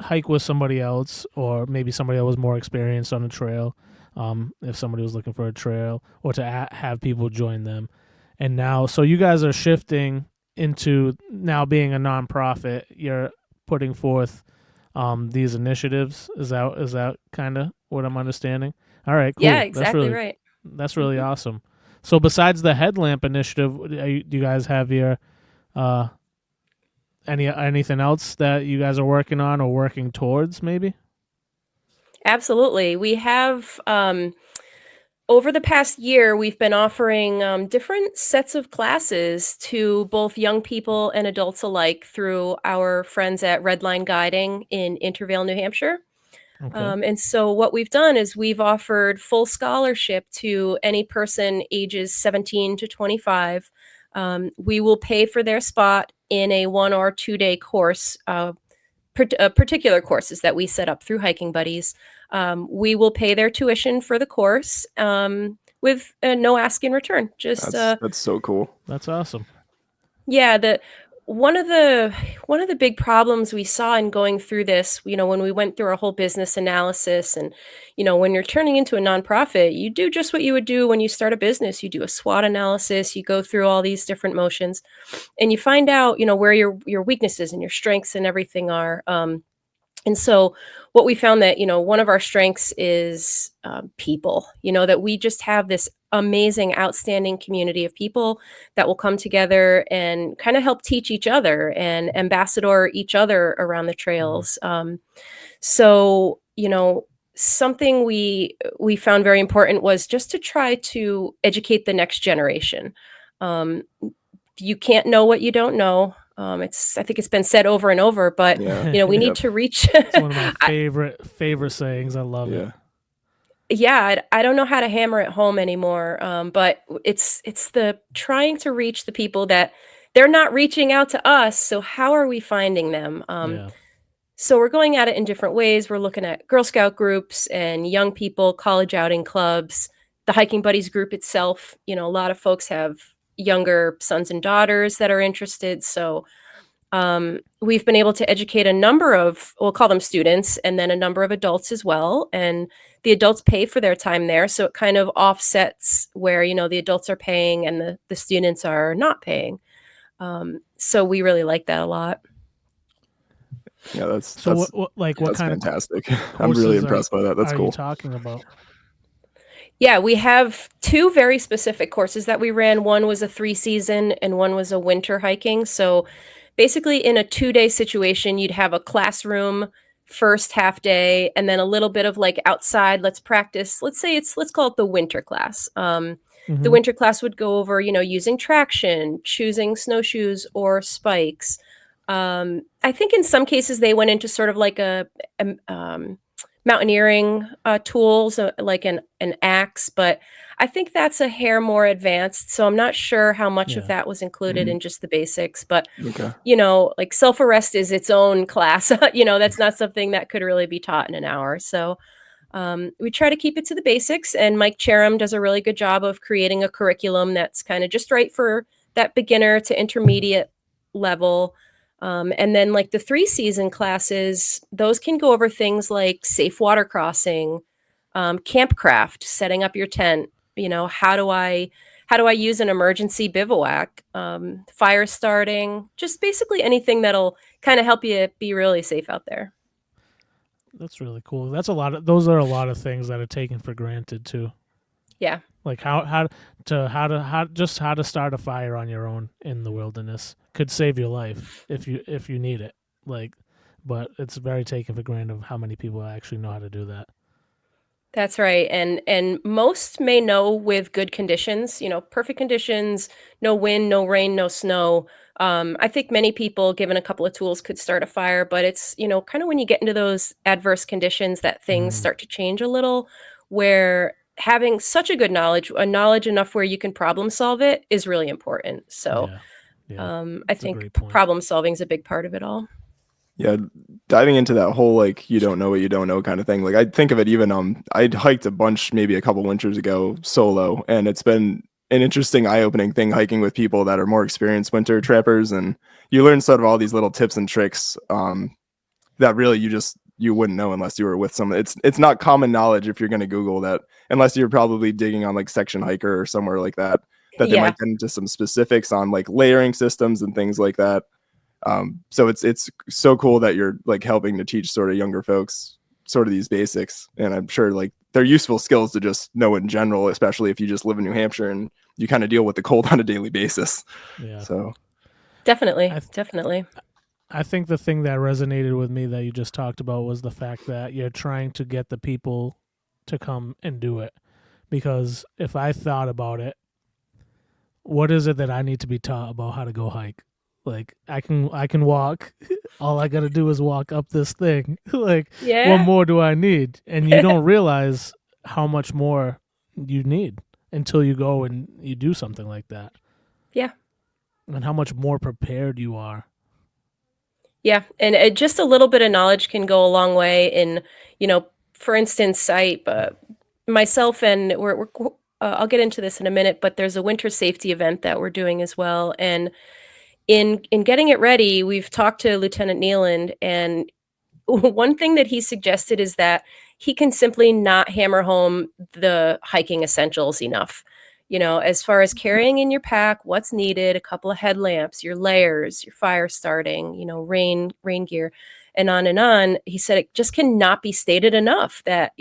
hike with somebody else, or maybe somebody that was more experienced on the trail, if somebody was looking for a trail, or to have people join them. And now, so you guys are shifting into now being a nonprofit. You're putting forth these initiatives. Is that kind of what I'm understanding? All right, cool. Yeah, exactly right. That's really awesome. So besides the headlamp initiative, do you guys have your anything else that you guys are working on or working towards maybe? Absolutely. We have over the past year, we've been offering different sets of classes to both young people and adults alike through our friends at Redline Guiding in Intervale, New Hampshire. Okay. And so what we've done is we've offered full scholarship to any person ages 17 to 25. We will pay for their spot in a 1 or 2 day course, particular courses that we set up through Hiking Buddies. We will pay their tuition for the course with no ask in return. Just that's so cool. That's awesome. Yeah, one of the big problems we saw in going through this, when we went through our whole business analysis, and when you're turning into a nonprofit, you do just what you would do when you start a business. You do a SWOT analysis, you go through all these different motions, and you find out, where your weaknesses and your strengths and everything are. And so what we found that, one of our strengths is people, that we just have this amazing, outstanding community of people that will come together and kind of help teach each other and ambassador each other around the trails. So, something we found very important was just to try to educate the next generation. You can't know what you don't know. I think it's been said over and over, but we need to reach. It's one of my favorite sayings. I love it. Yeah, I don't know how to hammer it home anymore, but it's the trying to reach the people that they're not reaching out to us. So how are we finding them? So we're going at it in different ways. We're looking at Girl Scout groups and young people, college outing clubs, the Hiking Buddies group itself. A lot of folks have younger sons and daughters that are interested. So we've been able to educate a number of, we'll call them students, and then a number of adults as well. And the adults pay for their time there. So it kind of offsets where, the adults are paying and the students are not paying. So we really like that a lot. Yeah, that's so. What kind fantastic. I'm really impressed by that. That's cool. You talking about? Yeah, we have 2 very specific courses that we ran. One was a 3-season and one was a winter hiking. So basically in a 2-day situation, you'd have a classroom first half day and then a little bit of like outside, let's practice. Let's call it the winter class. The winter class would go over, using traction, choosing snowshoes or spikes. I think in some cases they went into sort of like a mountaineering tools, like an axe, but I think that's a hair more advanced, so I'm not sure how much of Yeah. that was included in just the basics, but Okay. like self-arrest is its own class. That's not something that could really be taught in an hour. So we try to keep it to the basics, and Mike Cherum does a really good job of creating a curriculum that's kind of just right for that beginner to intermediate level. And then like the 3-season classes, those can go over things like safe water crossing, campcraft, setting up your tent. How do I use an emergency bivouac, fire starting, just basically anything that'll kind of help you be really safe out there. That's really cool. Those are a lot of things that are taken for granted too. Yeah. Like how to start a fire on your own in the wilderness could save your life if you need it. But it's very taken for granted of how many people actually know how to do that. That's right. And most may know with good conditions, perfect conditions, no wind, no rain, no snow. I think many people, given a couple of tools, could start a fire, but it's, kind of when you get into those adverse conditions that things start to change a little, where having such a good knowledge enough where you can problem solve it is really important. So I think problem solving is a big part of it all. Yeah, diving into that whole like you don't know what you don't know kind of thing. Like I think of it even I hiked a bunch maybe a couple winters ago solo, and it's been an interesting eye-opening thing hiking with people that are more experienced winter trappers, and you learn sort of all these little tips and tricks that really you wouldn't know unless you were with someone. It's not common knowledge if you're going to Google that, unless you're probably digging on like Section Hiker or somewhere like that they might get into some specifics on like layering systems and things like that. So it's so cool that you're like helping to teach sort of younger folks sort of these basics, and I'm sure like they're useful skills to just know in general, especially if you just live in New Hampshire and you kind of deal with the cold on a daily basis. Yeah. So definitely. I think the thing that resonated with me that you just talked about was the fact that you're trying to get the people to come and do it. Because if I thought about it, what is it that I need to be taught about how to go hike? Like I can walk. All I got to do is walk up this thing. What more do I need? And you don't realize how much more you need until you go and you do something like that. Yeah. And how much more prepared you are. Yeah, and just a little bit of knowledge can go a long way. In for instance, myself and I'll get into this in a minute, but there's a winter safety event that we're doing as well, and in getting it ready, we've talked to Lieutenant Nealand, and one thing that he suggested is that he can simply not hammer home the hiking essentials enough. As far as carrying in your pack, what's needed, a couple of headlamps, your layers, your fire starting, rain gear, and on and on. He said it just cannot be stated enough that,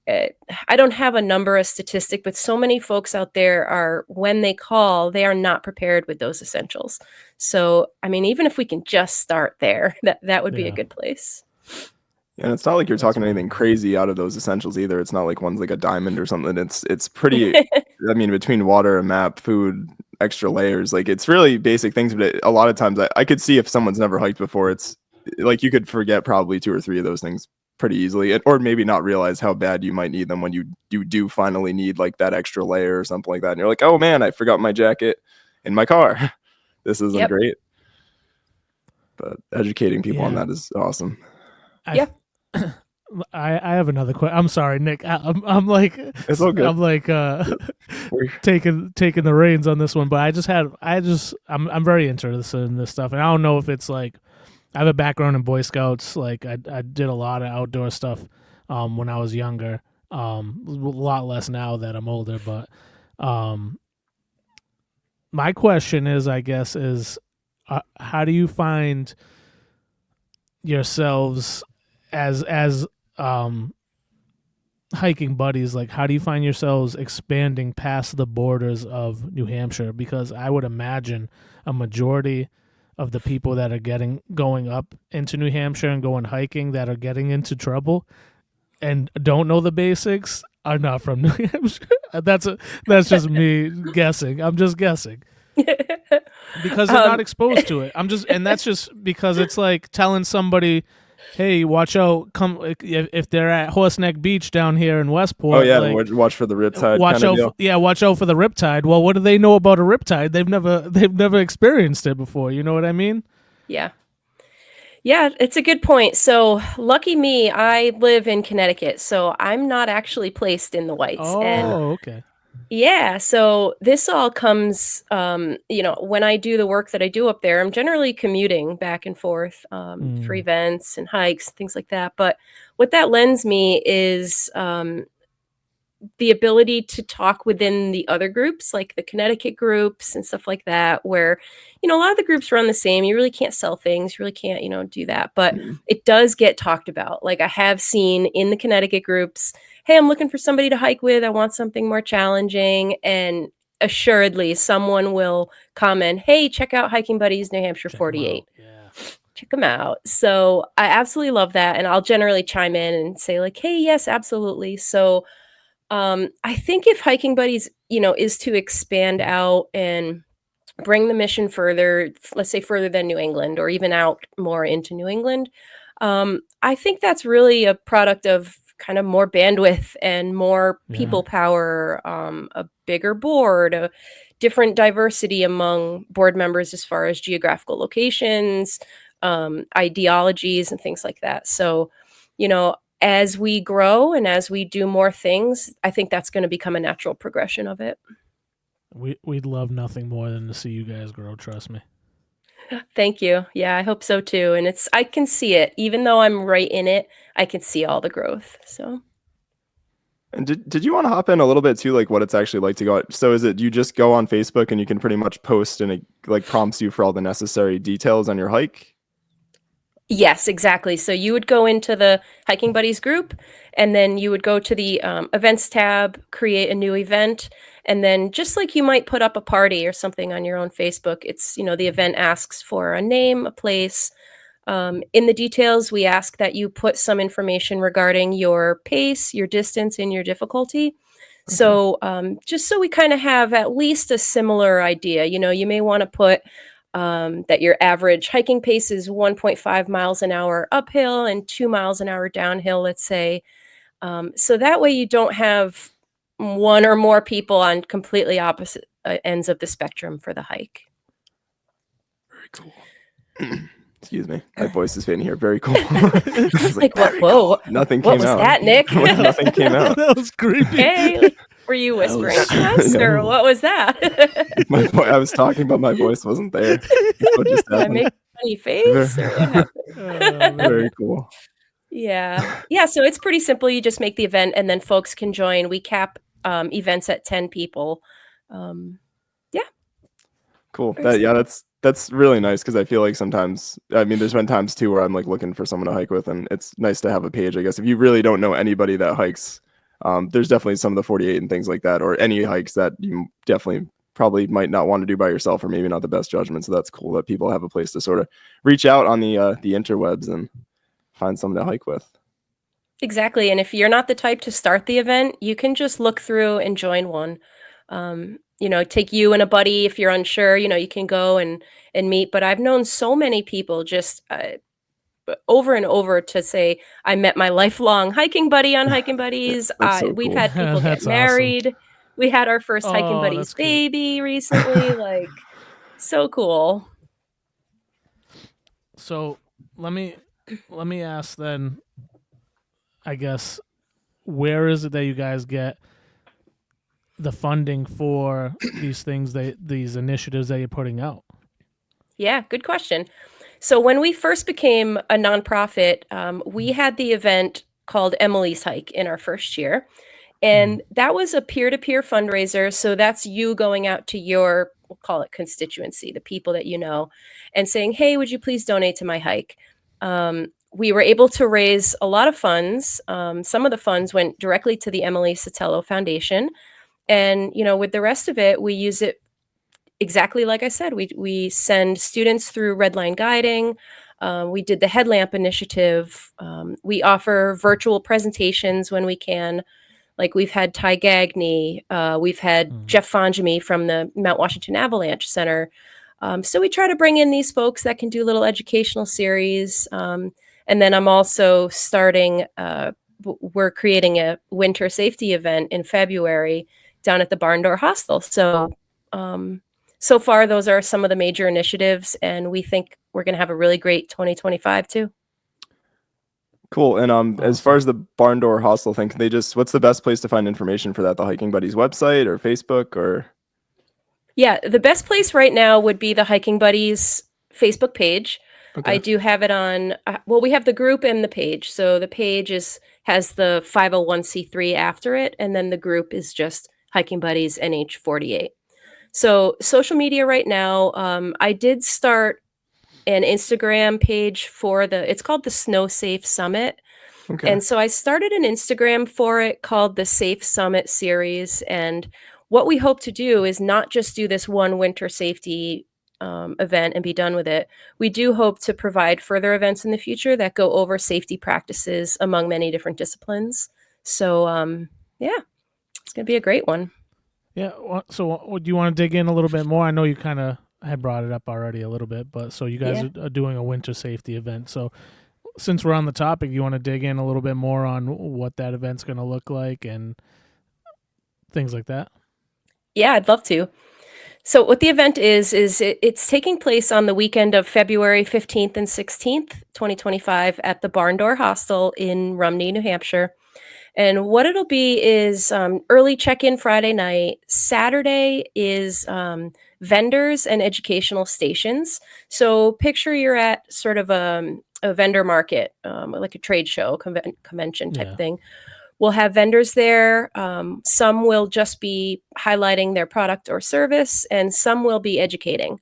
I don't have a number, a statistic, but so many folks out there when they call, they are not prepared with those essentials. So, I mean, even if we can just start there, that would be a good place. And it's not like you're talking anything crazy out of those essentials either. It's not like one's like a diamond or something. It's pretty, I mean, between water, a map, food, extra layers, like it's really basic things. But a lot of times I could see if someone's never hiked before, it's like you could forget probably 2 or 3 of those things pretty easily, or maybe not realize how bad you might need them when you do finally need like that extra layer or something like that. And you're like, oh man, I forgot my jacket in my car. This isn't great. But educating people on that is awesome. I have another question. I'm sorry, Nick. I'm like, it's all good. I'm like taking the reins on this one, but I'm very interested in this stuff, and I don't know if it's like I have a background in Boy Scouts. Like I did a lot of outdoor stuff when I was younger. A lot less now that I'm older, but my question is, I guess, how do you find yourselves as hiking buddies? Like, how do you find yourselves expanding past the borders of New Hampshire? Because I would imagine a majority of the people that are going up into New Hampshire and going hiking that are getting into trouble and don't know the basics are not from New Hampshire. That's just me guessing. I'm just guessing. Because they're not exposed to it. And that's just because it's like telling somebody, hey, watch out! Come if they're at Horseneck Beach down here in Westport. Oh yeah, like, watch for the riptide. Watch out! Watch out for the riptide. Well, what do they know about a riptide? They've never experienced it before. You know what I mean? Yeah. Yeah, it's a good point. So, lucky me, I live in Connecticut, so I'm not actually placed in the Whites. And okay. yeah, so this all comes, when I do the work that I do up there, I'm generally commuting back and forth for events and hikes, things like that. But what that lends me is the ability to talk within the other groups, like the Connecticut groups and stuff like that, where, a lot of the groups run the same. You really can't sell things, you really can't, do that. But it does get talked about. Like I have seen in the Connecticut groups, hey, I'm looking for somebody to hike with. I want something more challenging. And assuredly, someone will comment, hey, check out Hiking Buddies New Hampshire 48. Check them out. So I absolutely love that. And I'll generally chime in and say like, hey, yes, absolutely. So I think if Hiking Buddies, is to expand out and bring the mission further, let's say further than New England or even out more into New England, I think that's really a product of kind of more bandwidth and more people power, a bigger board, a different diversity among board members as far as geographical locations, ideologies, and things like that. So, as we grow and as we do more things, I think that's going to become a natural progression of it. We'd love nothing more than to see you guys grow, trust me. Thank you. Yeah, I hope so too. And I can see it. Even though I'm right in it, I can see all the growth. So. And did you want to hop in a little bit too, like what it's actually like to go out? So is it you just go on Facebook and you can pretty much post and it like prompts you for all the necessary details on your hike? Yes, exactly. So you would go into the Hiking Buddies group, and then you would go to the events tab, create a new event, and then just like you might put up a party or something on your own Facebook, it's, the event asks for a name, a place. In the details, we ask that you put some information regarding your pace, your distance, and your difficulty. Okay. So just so we kind of have at least a similar idea, you may want to put that your average hiking pace is 1.5 miles an hour uphill and 2 miles an hour downhill, let's say. So that way you don't have one or more people on completely opposite ends of the spectrum for the hike. Very cool. Excuse me. My voice is fading here. Very cool. like whoa. Cool. Nothing came out. What was that, Nick? Nothing came out. That was creepy. Hey, were you whispering to us, or what was that? I was talking, but my voice wasn't there. Did I make a funny face? Or what happened? Very cool. Yeah. So it's pretty simple. You just make the event, and then folks can join. We cap events at 10 people. Cool. That's really nice because I feel like sometimes, there's been times too where I'm like looking for someone to hike with, and it's nice to have a page, I guess. If you really don't know anybody that hikes, there's definitely some of the 48 and things like that, or any hikes that you definitely probably might not want to do by yourself, or maybe not the best judgment. So that's cool that people have a place to sort of reach out on the interwebs and find someone to hike with. Exactly. And if you're not the type to start the event, you can just look through and join one. Take you and a buddy if you're unsure, you can go and meet. But I've known so many people just over and over to say, I met my lifelong hiking buddy on Hiking Buddies. We've had people get married. Awesome. We had our first Hiking Buddies baby recently. Like, so cool. So let me ask then, I guess, where is it that you guys get the funding for these things, these initiatives that you're putting out? Yeah, good question. So when we first became a nonprofit, we had the event called Emily's Hike in our first year. And that was a peer-to-peer fundraiser. So that's you going out to your, we'll call it constituency, the people that you know, and saying, hey, would you please donate to my hike? We were able to raise a lot of funds. Some of the funds went directly to the Emily Sotelo Foundation. And, with the rest of it, we use it exactly like I said. We send students through Redline Guiding. We did the Headlamp Initiative. We offer virtual presentations when we can. Like we've had Ty Gagney. We've had Jeff Fonjamy from the Mount Washington Avalanche Center. So we try to bring in these folks that can do little educational series. And And then I'm also starting, we're creating a winter safety event in February down at the Barn Door Hostel. So, so far, those are some of the major initiatives, and we think we're going to have a really great 2025 too. Cool. And as far as the Barn Door Hostel thing, what's the best place to find information for that? The Hiking Buddies website or Facebook or? Yeah, the best place right now would be the Hiking Buddies Facebook page. Okay. I do have it on, well, we have the group and the page. So the page has the 501c3 after it, and then the group is just Hiking Buddies NH48. So social media right now, I did start an Instagram page for it's called the Snow Safe Summit. Okay. And so I started an Instagram for it called the Safe Summit Series. And what we hope to do is not just do this one winter safety event and be done with it. We do hope to provide further events in the future that go over safety practices among many different disciplines. So yeah, it's going to be a great one. Yeah. So do you want to dig in a little bit more? I know you kind of had brought it up already a little bit, but so you guys are doing a winter safety event. So since we're on the topic, you want to dig in a little bit more on what that event's going to look like and things like that? Yeah, I'd love to. So what the event is it's taking place on the weekend of February 15th and 16th, 2025 at the Barn Door Hostel in Rumney, New Hampshire. And what it'll be is early check-in Friday night. Saturday is vendors and educational stations. So picture you're at sort of a vendor market, like a trade show, convention type thing. We'll have vendors there. Some will just be highlighting their product or service, and some will be educating.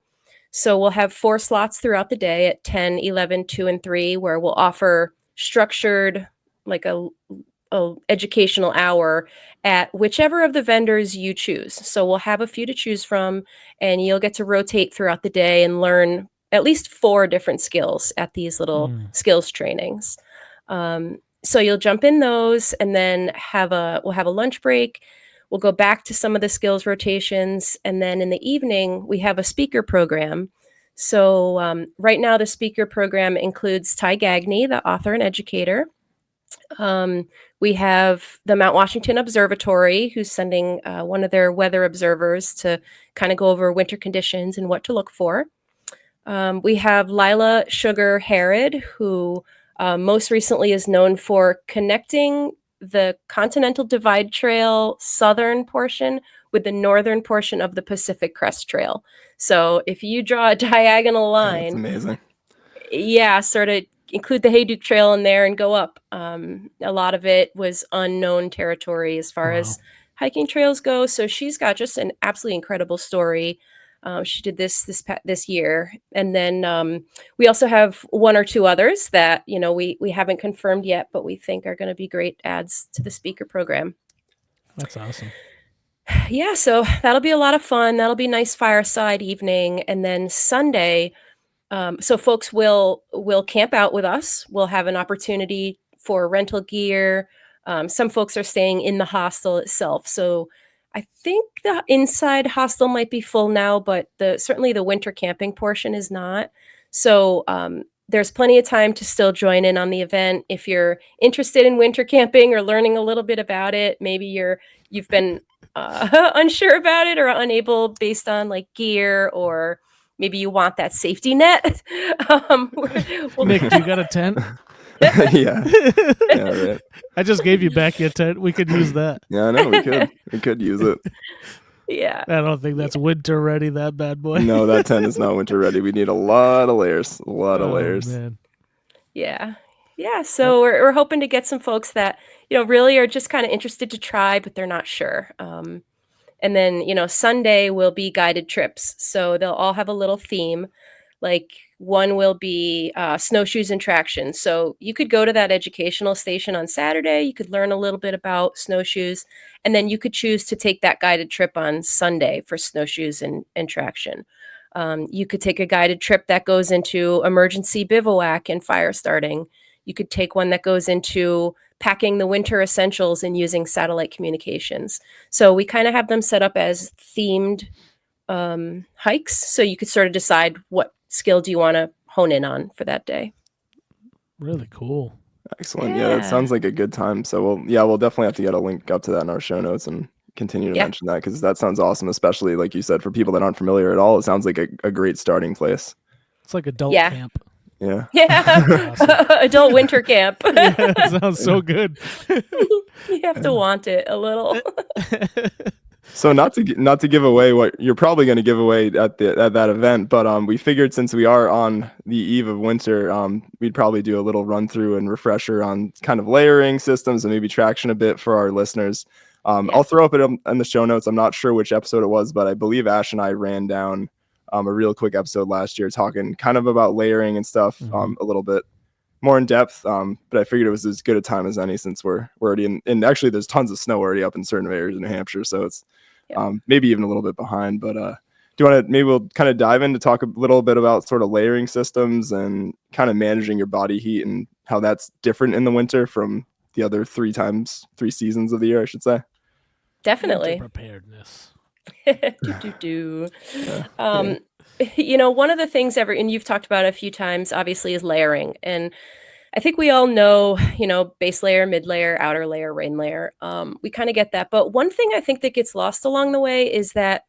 So we'll have 4 slots throughout the day at 10, 11, 2, and 3, where we'll offer structured, like a educational hour at whichever of the vendors you choose. So we'll have a few to choose from, and you'll get to rotate throughout the day and learn at least 4 different skills at these little skills trainings. So you'll jump in those, and then we'll have a lunch break. We'll go back to some of the skills rotations, and then in the evening we have a speaker program. So right now the speaker program includes Ty Gagney, the author and educator. We have the Mount Washington Observatory, who's sending one of their weather observers to kind of go over winter conditions and what to look for. We have Lila Sugar Harrod, who most recently is known for connecting the Continental Divide Trail southern portion with the northern portion of the Pacific Crest Trail. So if you draw a diagonal line, that's amazing. Yeah, sort of include the Hayduke Trail in there and go up. A lot of it was unknown territory as far as hiking trails go. So she's got just an absolutely incredible story. She did this year, and then we also have 1 or 2 others that we haven't confirmed yet, but we think are going to be great adds to the speaker program. That's awesome. Yeah, so that'll be a lot of fun. That'll be a nice fireside evening, and then Sunday, so folks will camp out with us. We'll have an opportunity for rental gear. Some folks are staying in the hostel itself, so I think the inside hostel might be full now, but certainly the winter camping portion is not. So there's plenty of time to still join in on the event. If you're interested in winter camping or learning a little bit about it, maybe you've been unsure about it or unable based on like gear, or maybe you want that safety net. Nick, you got a tent? Yeah, right. I just gave you back your tent. We could use that. Yeah, I know we could use it. Yeah, I don't think that's winter ready, that bad boy. No, that tent is not winter ready. We need a lot of layers. Man. Yeah. So we're hoping to get some folks that really are just kind of interested to try, but they're not sure. And then Sunday will be guided trips, so they'll all have a little theme. Like one will be snowshoes and traction. So you could go to that educational station on Saturday. You could learn a little bit about snowshoes, and then you could choose to take that guided trip on Sunday for snowshoes and traction. You could take a guided trip that goes into emergency bivouac and fire starting. You could take one that goes into packing the winter essentials and using satellite communications. So we kind of have them set up as themed hikes. So you could sort of decide what skill do you want to hone in on for that day. Really cool. Excellent. Yeah, that sounds like a good time. So we'll definitely have to get a link up to that in our show notes and continue to mention that, because that sounds awesome, especially like you said, for people that aren't familiar at all. It sounds like a great starting place. It's like adult camp. Yeah. Awesome. Adult winter camp. It sounds so good. You have to want it a little. So not to give away what you're probably going to give away at that event, but we figured since we are on the eve of winter, we'd probably do a little run through and refresher on kind of layering systems and maybe traction a bit for our listeners. I'll throw up it in the show notes. I'm not sure which episode it was, but I believe Ash and I ran down a real quick episode last year talking kind of about layering and stuff, a little bit more in depth. But I figured it was as good a time as any, since we're already in, and actually there's tons of snow already up in certain areas in New Hampshire. So it's maybe even a little bit behind, but do you want to, maybe we'll kind of dive in to talk a little bit about sort of layering systems and kind of managing your body heat and how that's different in the winter from the other three seasons of the year, I should say. Definitely. Preparedness. You know, one of the things and you've talked about it a few times, obviously, is layering. And I think we all know, you know, base layer, mid layer, outer layer, rain layer. We kind of get that. But one thing I think that gets lost along the way is the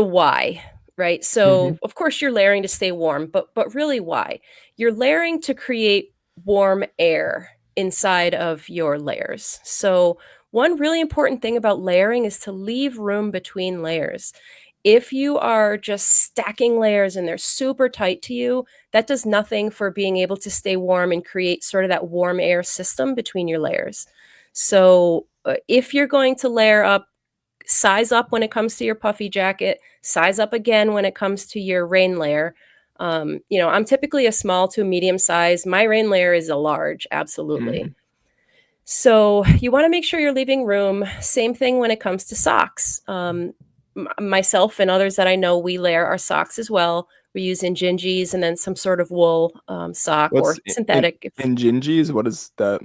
why, right? So of course you're layering to stay warm, but really why? You're layering to create warm air inside of your layers. So one really important thing about layering is to leave room between layers. If you are just stacking layers and they're super tight to you, that does nothing for being able to stay warm and create sort of that warm air system between your layers. So if you're going to layer up, size up when it comes to your puffy jacket, size up again when it comes to your rain layer. You know, I'm typically a small to medium size. My rain layer is a large, absolutely. So you want to make sure you're leaving room. Same thing when it comes to socks. Myself and others that I know, we layer our socks as well. We use Injinjis and then some sort of wool sock or synthetic. Injinjis? What is that?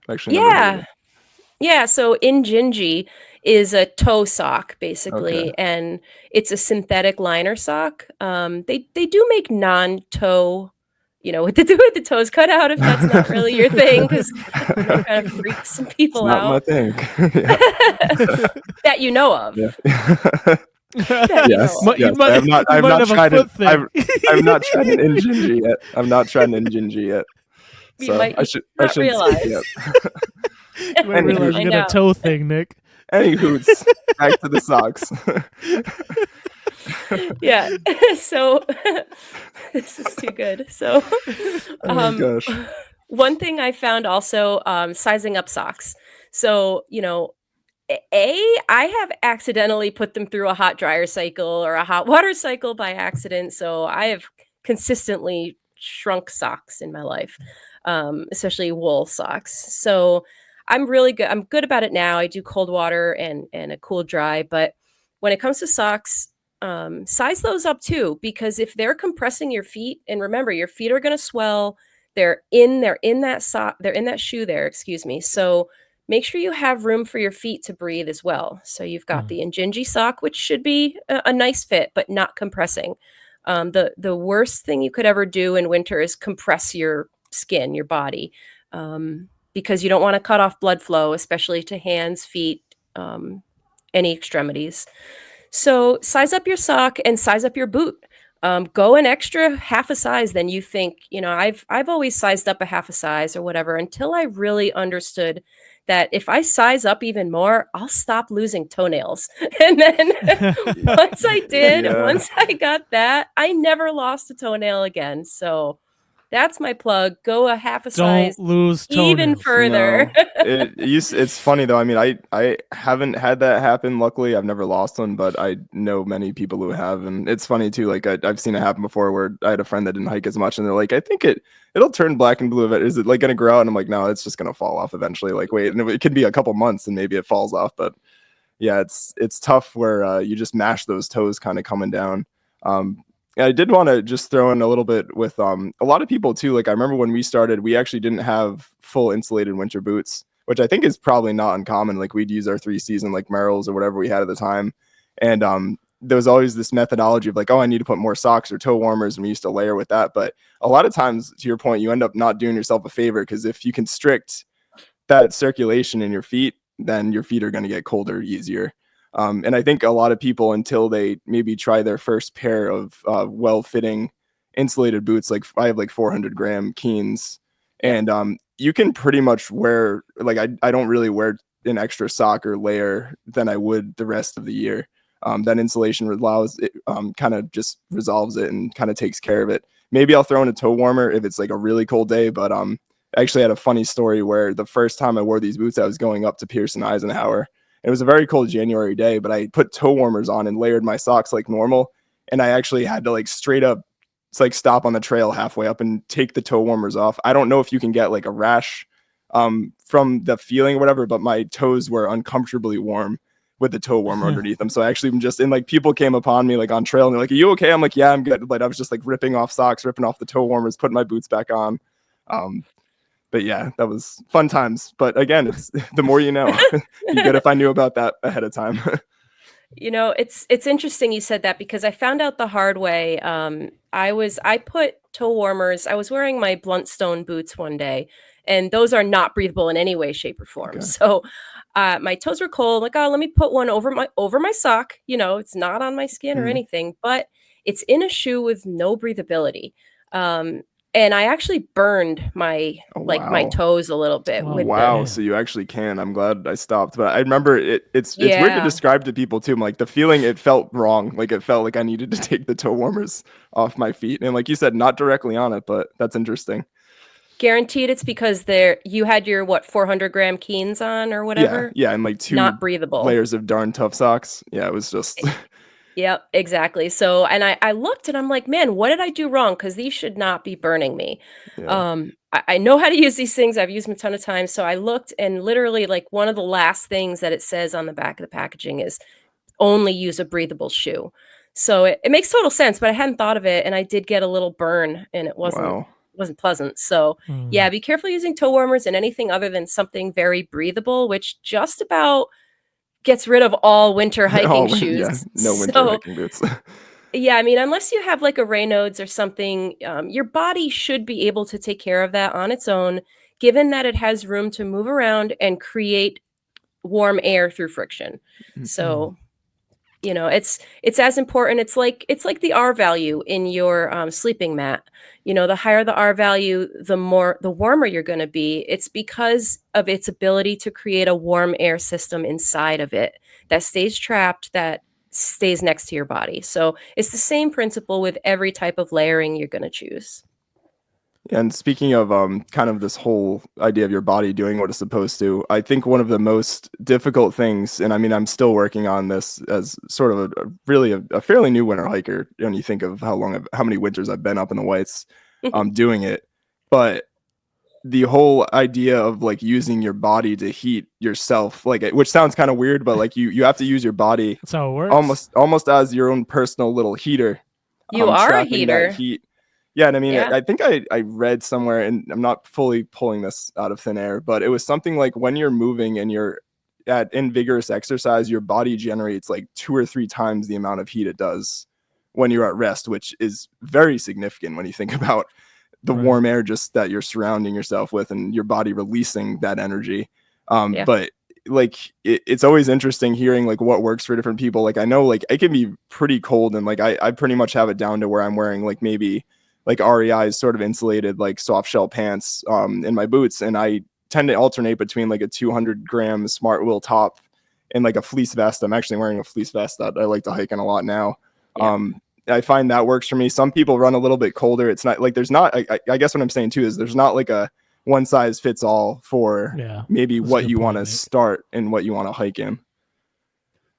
Actually, yeah. So Injinji is a toe sock, basically, and it's a synthetic liner sock. They do make non-toe, you know, what to do with the toes cut out if that's not really your thing, because it kind of freaks some people out. Not my thing. That you know of. Yeah. Yes. I've not tried an Injinji yet. I've not tried an Injinji yet. So I should realize. You might realize you got a toe thing, Nick. Any hoots. Back to the socks. Yeah. So this is too good. So gosh. One thing I found also, sizing up socks. So, you know, I have accidentally put them through a hot dryer cycle or a hot water cycle by accident. So I have consistently shrunk socks in my life, especially wool socks. So I'm really good. I'm good about it now. I do cold water and a cool dry. But when it comes to socks, size those up too, because if they're compressing your feet, and remember, your feet are going to swell. They're in that shoe there, excuse me. So make sure you have room for your feet to breathe as well. So you've got the Injinji sock, which should be a nice fit, but not compressing. The worst thing you could ever do in winter is compress your skin, your body, because you don't want to cut off blood flow, especially to hands, feet, any extremities. So size up your sock and size up your boot. Go an extra half a size than you think. You know, I've always sized up a half a size or whatever until I really understood that if I size up even more, I'll stop losing toenails. And then once I got that, I never lost a toenail again. So that's my plug. Go a half a size. Don't lose toenails. Even further. No. It's funny though. I mean, I haven't had that happen. Luckily, I've never lost one, but I know many people who have, and it's funny too. Like I've seen it happen before, where I had a friend that didn't hike as much, and they're like, "I think it'll turn black and blue. Is it like going to grow out?" And I'm like, "No, it's just going to fall off eventually." Like, wait, and it could be a couple months, and maybe it falls off. But yeah, it's tough where you just mash those toes kind of coming down. I did want to just throw in a little bit with a lot of people too. Like I remember when we started, we actually didn't have full insulated winter boots, which I think is probably not uncommon. Like we'd use our 3 season like Merrells or whatever we had at the time. And there was always this methodology of like, oh, I need to put more socks or toe warmers, and we used to layer with that. But a lot of times, to your point, you end up not doing yourself a favor, because if you constrict that circulation in your feet, then your feet are going to get colder easier. And I think a lot of people, until they maybe try their first pair of well-fitting insulated boots, like I have like 400-gram Keens, and you can pretty much wear, like I don't really wear an extra sock or layer than I would the rest of the year. That insulation allows it, kind of just resolves it and kind of takes care of it. Maybe I'll throw in a toe warmer if it's like a really cold day, but I actually had a funny story where the first time I wore these boots, I was going up to Pearson Eisenhower. It was a very cold January day, but I put toe warmers on and layered my socks like normal. And I actually had to like straight up, it's like stop on the trail halfway up and take the toe warmers off. I don't know if you can get like a rash from the feeling or whatever, but my toes were uncomfortably warm with the toe warmer underneath them. So I actually just, and like people came upon me like on trail and they're like, are you okay? I'm like, yeah, I'm good. But I was just like ripping off socks, ripping off the toe warmers, putting my boots back on. But yeah, that was fun times. But again, it's the more you know. It'd be good if I knew about that ahead of time. It's interesting you said that, because I found out the hard way. I put toe warmers. I was wearing my Bluntstone boots one day, and those are not breathable in any way, shape, or form. Okay. So my toes were cold. Like, oh, let me put one over my sock. It's not on my skin or anything, but it's in a shoe with no breathability. And I actually burned my my toes a little bit. Wow. So you actually can. I'm glad I stopped. But I remember it's weird to describe to people too. Like the feeling, it felt wrong. Like it felt like I needed to take the toe warmers off my feet. And like you said, not directly on it, but that's interesting. Guaranteed it's because you had your 400-gram Keens on or whatever? Yeah, and like 2 not breathable layers of darn tough socks. Yeah, it was just Yep, exactly. So, and I looked and I'm like, man, what did I do wrong? Because these should not be burning me. Yeah. I know how to use these things. I've used them a ton of times. So I looked, and literally like one of the last things that it says on the back of the packaging is only use a breathable shoe. So it makes total sense, but I hadn't thought of it. And I did get a little burn, and it wasn't pleasant. So yeah, be careful using toe warmers and anything other than something very breathable, which just about gets rid of all winter hiking shoes. Yeah, no winter hiking boots. Yeah, I mean, unless you have like a Raynaud's or something, your body should be able to take care of that on its own, given that it has room to move around and create warm air through friction. So, it's as important. It's like the R value in your sleeping mat. The higher the R value, the warmer you're going to be. It's because of its ability to create a warm air system inside of it that stays trapped, that stays next to your body. So it's the same principle with every type of layering you're going to choose. And speaking of kind of this whole idea of your body doing what it's supposed to, I think one of the most difficult things, and I mean, I'm still working on this as sort of a fairly new winter hiker when you think of how many winters I've been up in the Whites doing it. But the whole idea of like using your body to heat yourself, like which sounds kind of weird, but like you have to use your body. That's how it works. Almost as your own personal little heater. You are a heater. That heat. Yeah, and I mean, I think I read somewhere, and I'm not fully pulling this out of thin air, but it was something like when you're moving and you're in vigorous exercise, your body generates like 2 or 3 times the amount of heat it does when you're at rest, which is very significant when you think about the warm air just that you're surrounding yourself with and your body releasing that energy. But like it's always interesting hearing like what works for different people. Like I know like it can be pretty cold, and like I pretty much have it down to where I'm wearing like maybe like REI's sort of insulated like soft shell pants in my boots, and I tend to alternate between like a 200-gram Smart Will top and like a fleece vest. I'm actually wearing a fleece vest that I like to hike in a lot now. I find that works for me. Some people run a little bit colder. It's not like there's not, I guess what I'm saying too is there's not like a one size fits all for maybe what you want to start and what you want to hike in.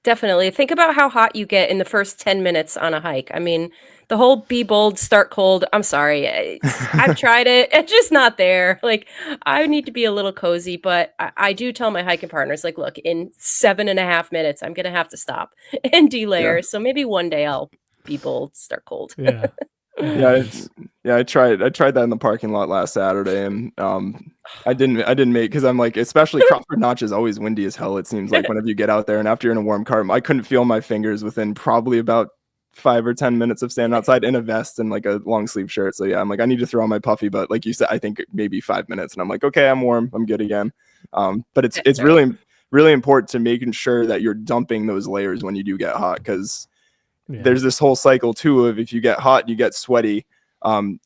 Definitely. Think about how hot you get in the first 10 minutes on a hike. I mean, the whole be bold, start cold. I'm sorry. I've tried it. It's just not there. Like, I need to be a little cozy, but I do tell my hiking partners, like, look, in 7.5 minutes, I'm going to have to stop and delayer. So maybe one day I'll be bold, start cold. Yeah, Yeah, I tried that in the parking lot last Saturday, and I didn't make, because I'm like, especially Crawford Notch is always windy as hell. It seems like whenever you get out there, and after you're in a warm car, I couldn't feel my fingers within probably about 5 or 10 minutes of standing outside in a vest and like a long sleeve shirt. So yeah, I'm like, I need to throw on my puffy, but like you said, I think maybe 5 minutes, and I'm like, okay, I'm warm, I'm good again. But it's really important to making sure that you're dumping those layers when you do get hot, because there's this whole cycle too of, if you get hot, you get sweaty. And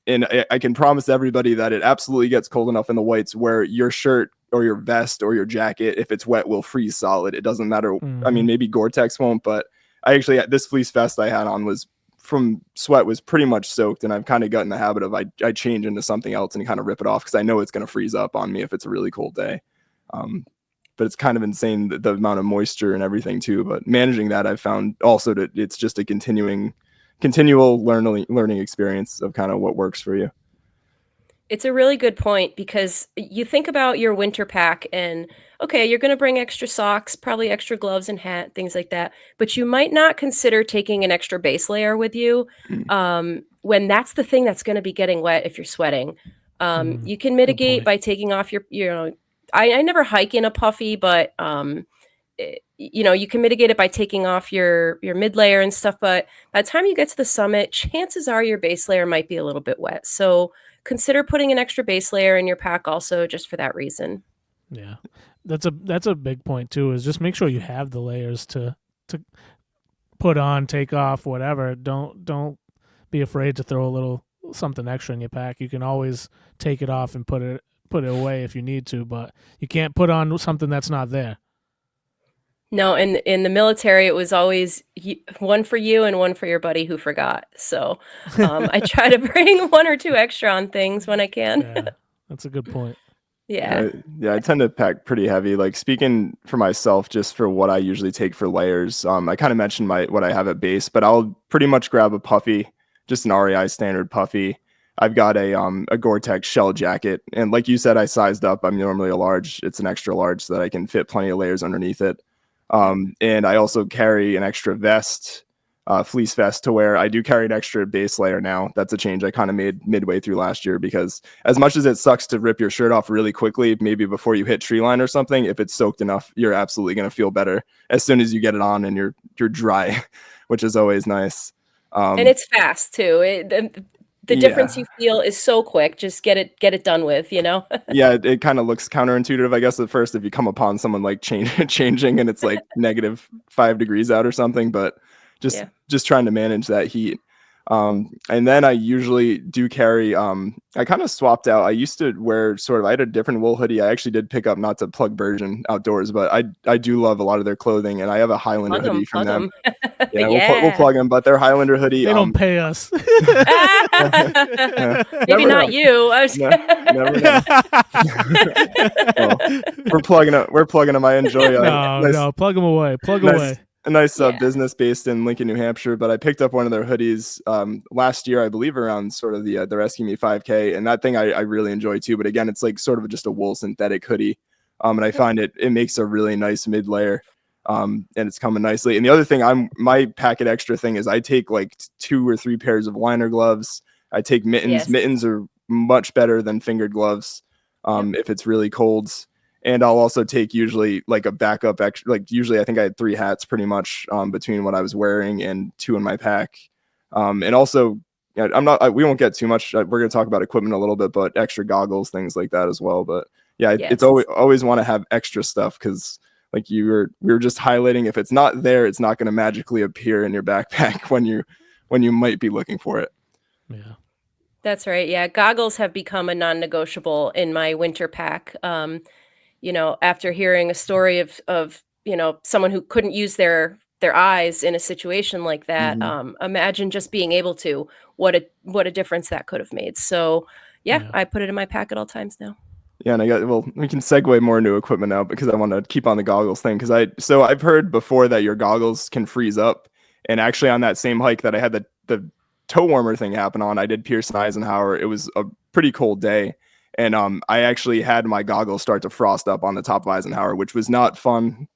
I can promise everybody that it absolutely gets cold enough in the whites where your shirt or your vest or your jacket, if it's wet, will freeze solid. It doesn't matter. I mean, maybe Gore-Tex won't, but I actually, this fleece vest I had on was from sweat, was pretty much soaked, and I've kind of gotten the habit of I change into something else and kind of rip it off, because I know it's going to freeze up on me if it's a really cold day. But it's kind of insane, the amount of moisture and everything too. But managing that, I've found also that it's just a continual learning experience of kind of what works for you. It's a really good point, because you think about your winter pack and, okay, you're going to bring extra socks, probably extra gloves and hat, things like that. But you might not consider taking an extra base layer with you when that's the thing that's going to be getting wet if you're sweating. You can mitigate by taking off I never hike in a puffy, but you can mitigate it by taking off your mid layer and stuff. But by the time you get to the summit, chances are your base layer might be a little bit wet. So consider putting an extra base layer in your pack also, just for that reason. Yeah, that's a big point too, is just make sure you have the layers to put on, take off, whatever. Don't be afraid to throw a little something extra in your pack. You can always take it off and put it away if you need to, but you can't put on something that's not there. No, in the military, it was always one for you and one for your buddy who forgot. So I try to bring one or two extra on things when I can. Yeah, that's a good point. Yeah. I tend to pack pretty heavy. Like, speaking for myself, just for what I usually take for layers, I kind of mentioned what I have at base, but I'll pretty much grab a puffy, just an REI standard puffy. I've got a Gore-Tex shell jacket, and like you said, I sized up. I'm normally a large. It's an extra large, so that I can fit plenty of layers underneath it. And I also carry an extra vest, fleece vest, to where I do carry an extra base layer now. That's a change I kind of made midway through last year, because as much as it sucks to rip your shirt off really quickly, maybe before you hit tree line or something, if it's soaked enough, you're absolutely going to feel better as soon as you get it on and you're dry, which is always nice. And it's fast too. The difference you feel is so quick. Just get it done with, Yeah, it kind of looks counterintuitive, I guess, at first, if you come upon someone like changing and it's like -5 degrees out or something, but just trying to manage that heat. And then I usually do carry, I kind of swapped out. I used to wear I had a different wool hoodie. I actually did pick up, not to plug Virgin Outdoors, but I do love a lot of their clothing, and I have a Highlander hoodie from them. Yeah, we'll plug them, but their Highlander hoodie. They don't pay us. Maybe not you. Never know. Well, we're plugging them. I enjoy. No, plug them away. Away. A nice business based in Lincoln, New Hampshire, but I picked up one of their hoodies last year, I believe, around sort of the Rescue Me 5K, and that thing I really enjoy too. But again, it's like sort of just a wool synthetic hoodie, and I find it makes a really nice mid layer, and it's coming nicely. And the other thing, my packet extra thing is I take like 2 or 3 pairs of liner gloves. I take mittens. Yes. Mittens are much better than fingered gloves if it's really cold. And I'll also take usually like a backup extra, like usually I think I had 3 hats pretty much between what I was wearing and 2 in my pack. And also, we won't get too much. We're going to talk about equipment a little bit, but extra goggles, things like that as well. But it's always want to have extra stuff, because like we were just highlighting, if it's not there, it's not going to magically appear in your backpack when you might be looking for it. Yeah. That's right. Yeah. Goggles have become a non-negotiable in my winter pack. After hearing a story of someone who couldn't use their eyes in a situation like that, imagine just being able to, what a difference that could have made. So I put it in my pack at all times now. Yeah, and we can segue more into equipment now, because I want to keep on the goggles thing, because I've heard before that your goggles can freeze up, and actually on that same hike that I had the toe warmer thing happen on, I did Pearson Eisenhower. It was a pretty cold day. And I actually had my goggles start to frost up on the top of Eisenhower, which was not fun.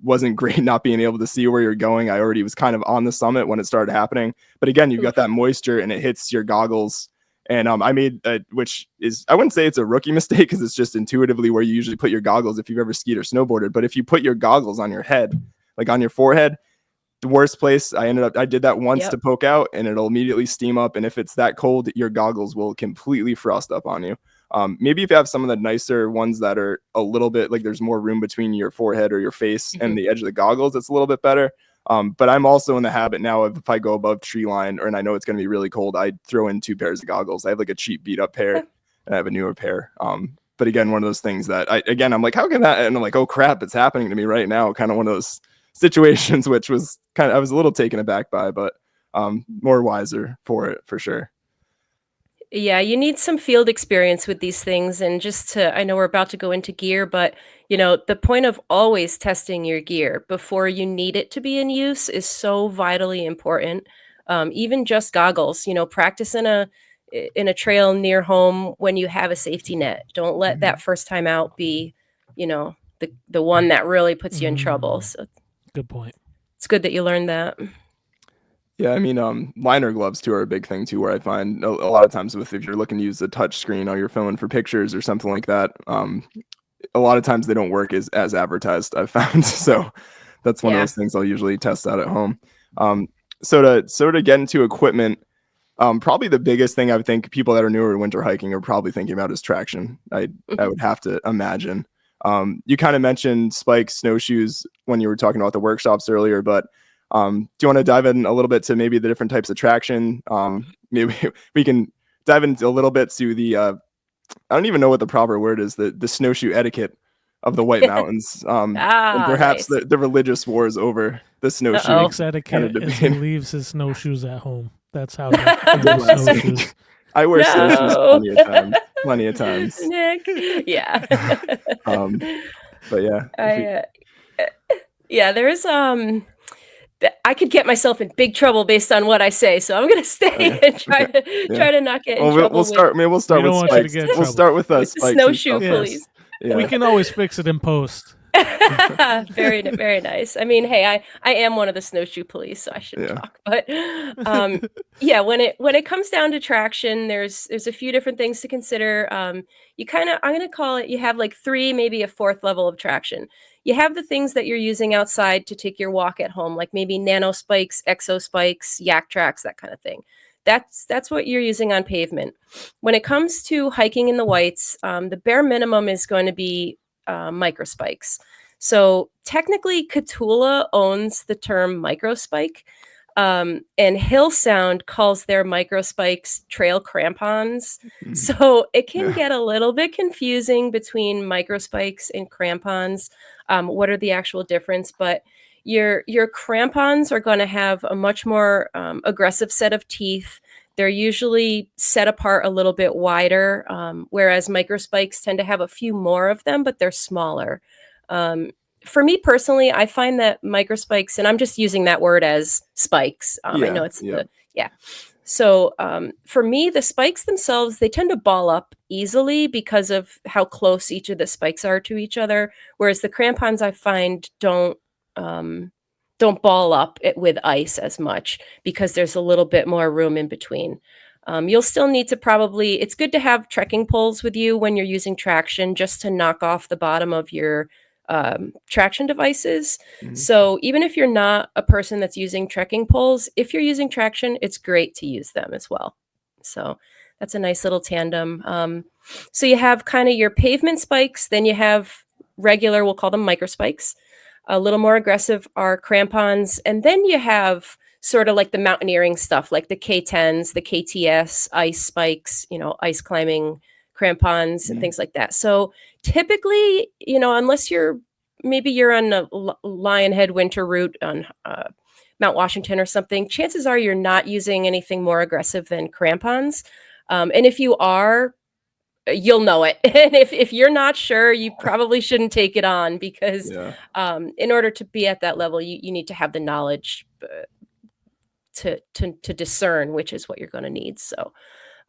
Wasn't great not being able to see where you're going. I already was kind of on the summit when it started happening. But again, you've got that moisture and it hits your goggles. And I made which is, I wouldn't say it's a rookie mistake because it's just intuitively where you usually put your goggles if you've ever skied or snowboarded. But if you put your goggles on your head, like on your forehead, the worst place, I did that once to poke out, and it'll immediately steam up. And if it's that cold, your goggles will completely frost up on you. Maybe if you have some of the nicer ones that are a little bit like there's more room between your forehead or your face and the edge of the goggles, it's a little bit better. But I'm also in the habit now of if I go above tree line and I know it's going to be really cold, I throw in 2 pairs of goggles. I have like a cheap beat up pair and I have a newer pair. But again, one of those things that I'm like, how can that? And I'm like, oh crap, it's happening to me right now. Kind of one of those situations, which was I was a little taken aback by, but more wiser for it for sure. Yeah, you need some field experience with these things. And I know we're about to go into gear, but the point of always testing your gear before you need it to be in use is so vitally important. Even just goggles, practice in a trail near home when you have a safety net. Don't let that first time out be, the one that really puts you in trouble. So good point. It's good that you learned that. Yeah, I mean, liner gloves too are a big thing too, where I find a lot of times if you're looking to use a touch screen on your phone for pictures or something like that, a lot of times they don't work as advertised, I've found. So that's one of those things I'll usually test out at home. So to get into equipment, probably the biggest thing I would think people that are newer to winter hiking are probably thinking about is traction. I would have to imagine. You kind of mentioned spikes, snowshoes when you were talking about the workshops earlier, but do you want to dive in a little bit to maybe the different types of traction? Maybe we can dive into a little bit to the I don't even know what the proper word is, the snowshoe etiquette of the White Mountains, and perhaps nice. the religious wars over the snowshoe. Nick's etiquette is he leaves his snowshoes at home. That's how he snowshoes. I wear snowshoes plenty of times. Nick, yeah. But yeah, there's I could get myself in big trouble based on what I say, so I'm gonna stay and try to not get in trouble. We'll start with spikes. We'll start with spikes. Snowshoe, please. Yeah. We can always fix it in post. Very, very nice. I mean, hey, I am one of the snowshoe police, so I shouldn't talk. But when it comes down to traction, there's a few different things to consider. I'm gonna call it. You have like 3, maybe a 4th level of traction. You have the things that you're using outside to take your walk at home, like maybe nano spikes, exo spikes, yak tracks, that kind of thing. That's what you're using on pavement. When it comes to hiking in the whites, the bare minimum is going to be microspikes. So technically, Catula owns the term microspike, and Hill Sound calls their microspikes trail crampons. So it can get a little bit confusing between microspikes and crampons. What are the actual difference? But your crampons are going to have a much more aggressive set of teeth. They're usually set apart a little bit wider, whereas microspikes tend to have a few more of them, but they're smaller. For me personally, I find that microspikes, and I'm just using that word as spikes. I know it's So for me, the spikes themselves, they tend to ball up easily because of how close each of the spikes are to each other, whereas the crampons I find don't ball up with ice as much because there's a little bit more room in between. You'll still need to it's good to have trekking poles with you when you're using traction just to knock off the bottom of your traction devices. So even if you're not a person that's using trekking poles, if you're using traction, it's great to use them as well. So that's a nice little tandem. So you have kind of your pavement spikes, then you have regular, we'll call them microspikes. A little more aggressive are crampons, and then you have sort of like the mountaineering stuff, like the K10s, the KTS, ice spikes, ice climbing crampons and things like that. So typically, unless you're on a Lionhead winter route on Mount Washington or something, chances are you're not using anything more aggressive than crampons. And if you are, you'll know it. And if you're not sure, you probably shouldn't take it on because in order to be at that level, you need to have the knowledge to discern which is what you're going to need. So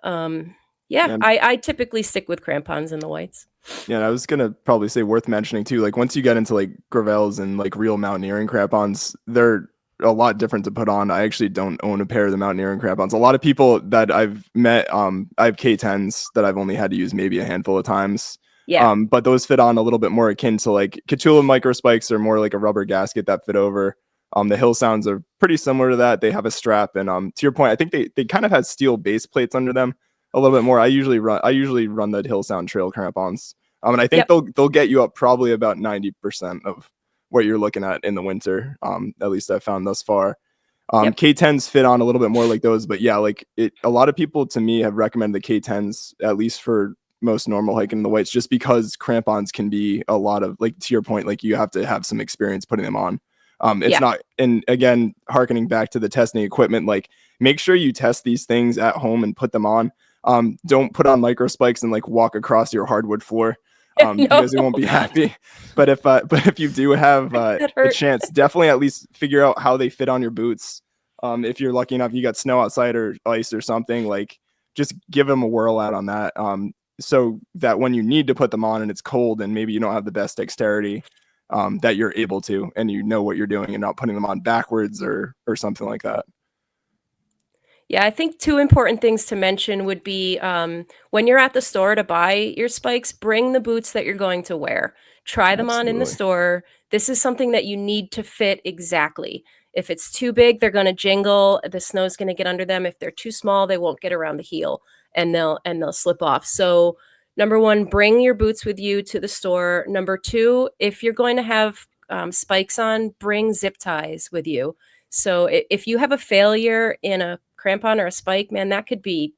I typically stick with crampons in the whites. Yeah, and I was gonna probably say worth mentioning too, like once you get into like gravels and like real mountaineering crampons, they're a lot different to put on. I actually don't own a pair of the mountaineering crampons. A lot of people that I've met, I have K10s that I've only had to use maybe a handful of times. Yeah. But those fit on a little bit more akin to like Cachula micro spikes are more like a rubber gasket that fit over. The Hill Sounds are pretty similar to that. They have a strap, and to your point, I think they kind of had steel base plates under them a little bit more. I usually run the Hill Sound trail crampons. And I think they'll get you up probably about 90% of what you're looking at in the winter. At least I've found thus far. K10s fit on a little bit more like those, but yeah, like a lot of people to me have recommended the K10s, at least for most normal hiking in the whites, just because crampons can be a lot of, like, to your point, like you have to have some experience putting them on. It's not, and again, harkening back to the testing equipment, like make sure you test these things at home and put them on. Don't put on micro spikes and like walk across your hardwood floor. Because you won't be happy. But if you do have a chance, definitely at least figure out how they fit on your boots. If you're lucky enough, you got snow outside or ice or something, like just give them a whirl out on that. So that when you need to put them on and it's cold and maybe you don't have the best dexterity, that you're able to, and you know what you're doing and not putting them on backwards or something like that. Yeah, I think two important things to mention would be when you're at the store to buy your spikes, bring the boots that you're going to wear. Try them on in the store. This is something that you need to fit exactly. If it's too big, they're going to jingle. The snow's going to get under them. If they're too small, they won't get around the heel and they'll slip off. So number one, bring your boots with you to the store. Number two, if you're going to have spikes on, bring zip ties with you. So if you have a failure in a crampon or a spike, man, that could be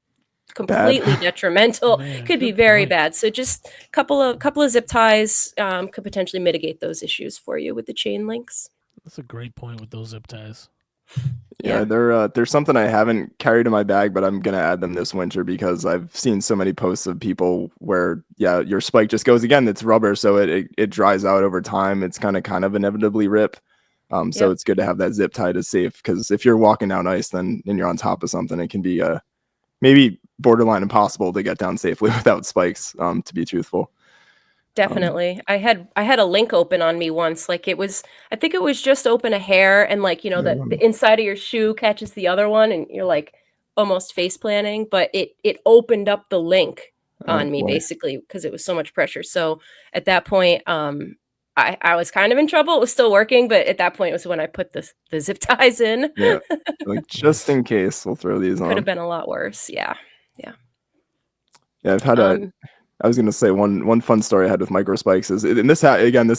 completely detrimental. Could be very bad. So just a couple of zip ties could potentially mitigate those issues for you with the chain links. That's a great point with those zip ties. Yeah, they're something I haven't carried in my bag, but I'm gonna add them this winter because I've seen so many posts of people where your spike just goes, again, it's rubber, so it dries out over time. It's kind of inevitably rip. So it's good to have that zip tie to safe, because if you're walking down ice and you're on top of something, it can be maybe borderline impossible to get down safely without spikes, to be truthful. Definitely. I had a link open on me once. Like I think it was just open a hair, and like, the inside of your shoe catches the other one and you're like almost face planting, but it opened up the link on me basically because it was so much pressure. So at that point, I was kind of in trouble. It was still working, but at that point it was when I put the zip ties in. Yeah. Like, just in case, we'll throw these on. Could have been a lot worse. Yeah. Yeah, I've had I was going to say one fun story I had with micro spikes is, and this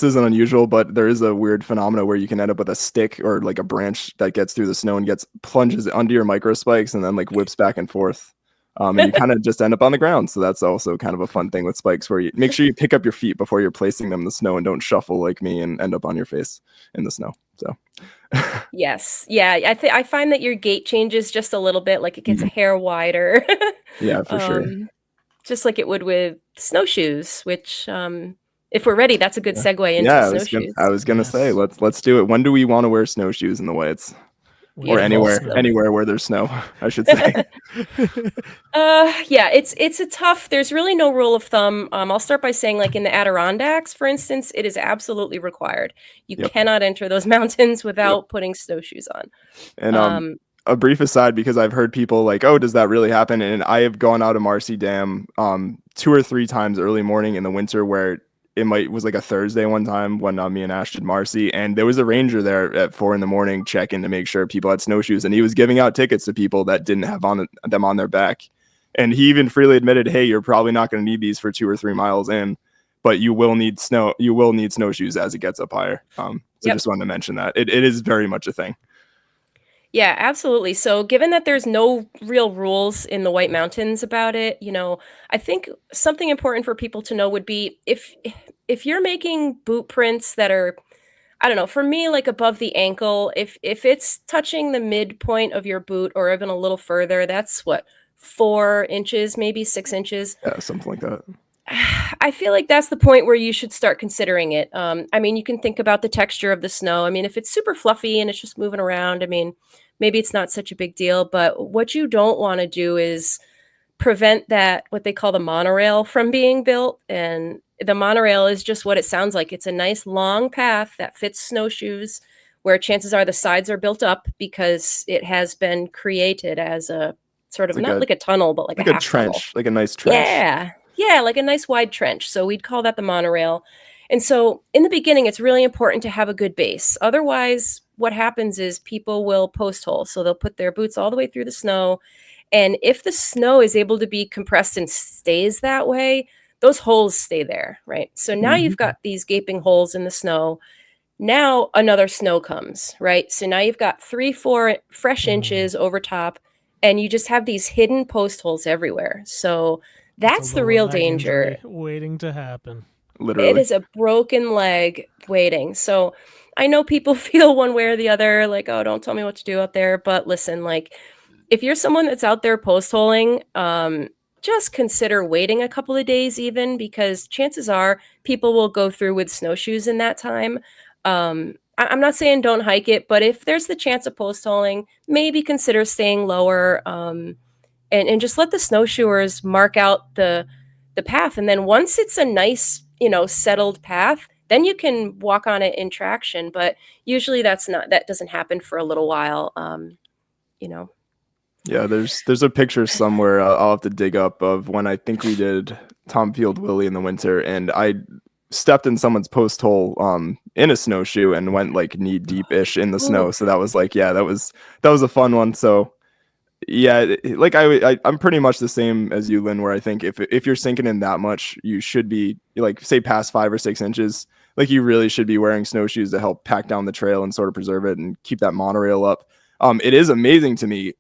isn't unusual, but there is a weird phenomena where you can end up with a stick or like a branch that gets through the snow and plunges under your micro spikes and then like whips back and forth. And you kind of just end up on the ground. So that's also kind of a fun thing with spikes, where you make sure you pick up your feet before you're placing them in the snow and don't shuffle like me and end up on your face in the snow. So yes. Yeah. I find that your gait changes just a little bit, like it gets a hair wider. Yeah, for sure. Just like it would with snowshoes, which if we're ready, that's a good segue into snowshoes. I was gonna say, let's do it. When do we want to wear snowshoes in the whites? Or anywhere where there's snow, I should say. Yeah, it's a tough, there's really no rule of thumb. I'll start by saying, like in the Adirondacks, for instance, it is absolutely required. You cannot enter those mountains without putting snowshoes on. And a brief aside, because I've heard people like, oh, does that really happen? And I have gone out of Marcy Dam 2 or 3 times early morning in the winter, where it was like a Thursday one time when me and Ash did Marcy, and there was a ranger there at 4 a.m. checking to make sure people had snowshoes, and he was giving out tickets to people that didn't have them on their back. And he even freely admitted, hey, you're probably not going to need these for 2 or 3 miles in, but you will need snowshoes as it gets up higher. Just wanted to mention that it is very much a thing. Yeah, absolutely. So given that there's no real rules in the White Mountains about it, I think something important for people to know would be if you're making boot prints that are, I don't know, for me, like above the ankle, if it's touching the midpoint of your boot or even a little further, that's 4 inches, maybe 6 inches. Yeah, something like that. I feel like that's the point where you should start considering it. I mean, you can think about the texture of the snow. I mean, if it's super fluffy and it's just moving around, I mean, maybe it's not such a big deal. But what you don't want to do is prevent that, what they call the monorail, from being built. And the monorail is just what it sounds like. It's a nice long path that fits snowshoes where chances are the sides are built up because it has been created as a sort of It's not like a tunnel, but like a a half tunnel. trench, like a nice trench. Yeah, like a nice wide trench. So we'd call that the monorail. And so in the beginning, it's really important to have a good base. Otherwise, what happens is people will post hole. So they'll put their boots all the way through the snow. And if the snow is able to be compressed and stays that way, those holes stay there, right? So now you've got these gaping holes in the snow. Now another snow comes, right? So now you've got 3-4 fresh inches over top, and you just have these hidden post holes everywhere. So that's the real danger. Waiting to happen. Literally. It is a broken leg waiting. So I know people feel one way or the other, like, oh, don't tell me what to do out there. But listen, like, if you're someone that's out there post holing, just consider waiting a couple of days even, because chances are people will go through with snowshoes in that time. I'm not saying don't hike it, but if there's the chance of post holing, maybe consider staying lower, and just let the snowshoers mark out the path. And then once it's a nice, settled path, then you can walk on it in traction. But usually that doesn't happen for a little while. Yeah, there's a picture somewhere I'll have to dig up of when I think we did Tom Field Willie in the winter, and I stepped in someone's post hole in a snowshoe and went like knee deep ish in the snow. So that was like, yeah, that was a fun one. So yeah, like I'm pretty much the same as you, Lynn, where I think if you're sinking in that much, you should be like, say, past 5 or 6 inches, like you really should be wearing snowshoes to help pack down the trail and sort of preserve it and keep that monorail up. It is amazing to me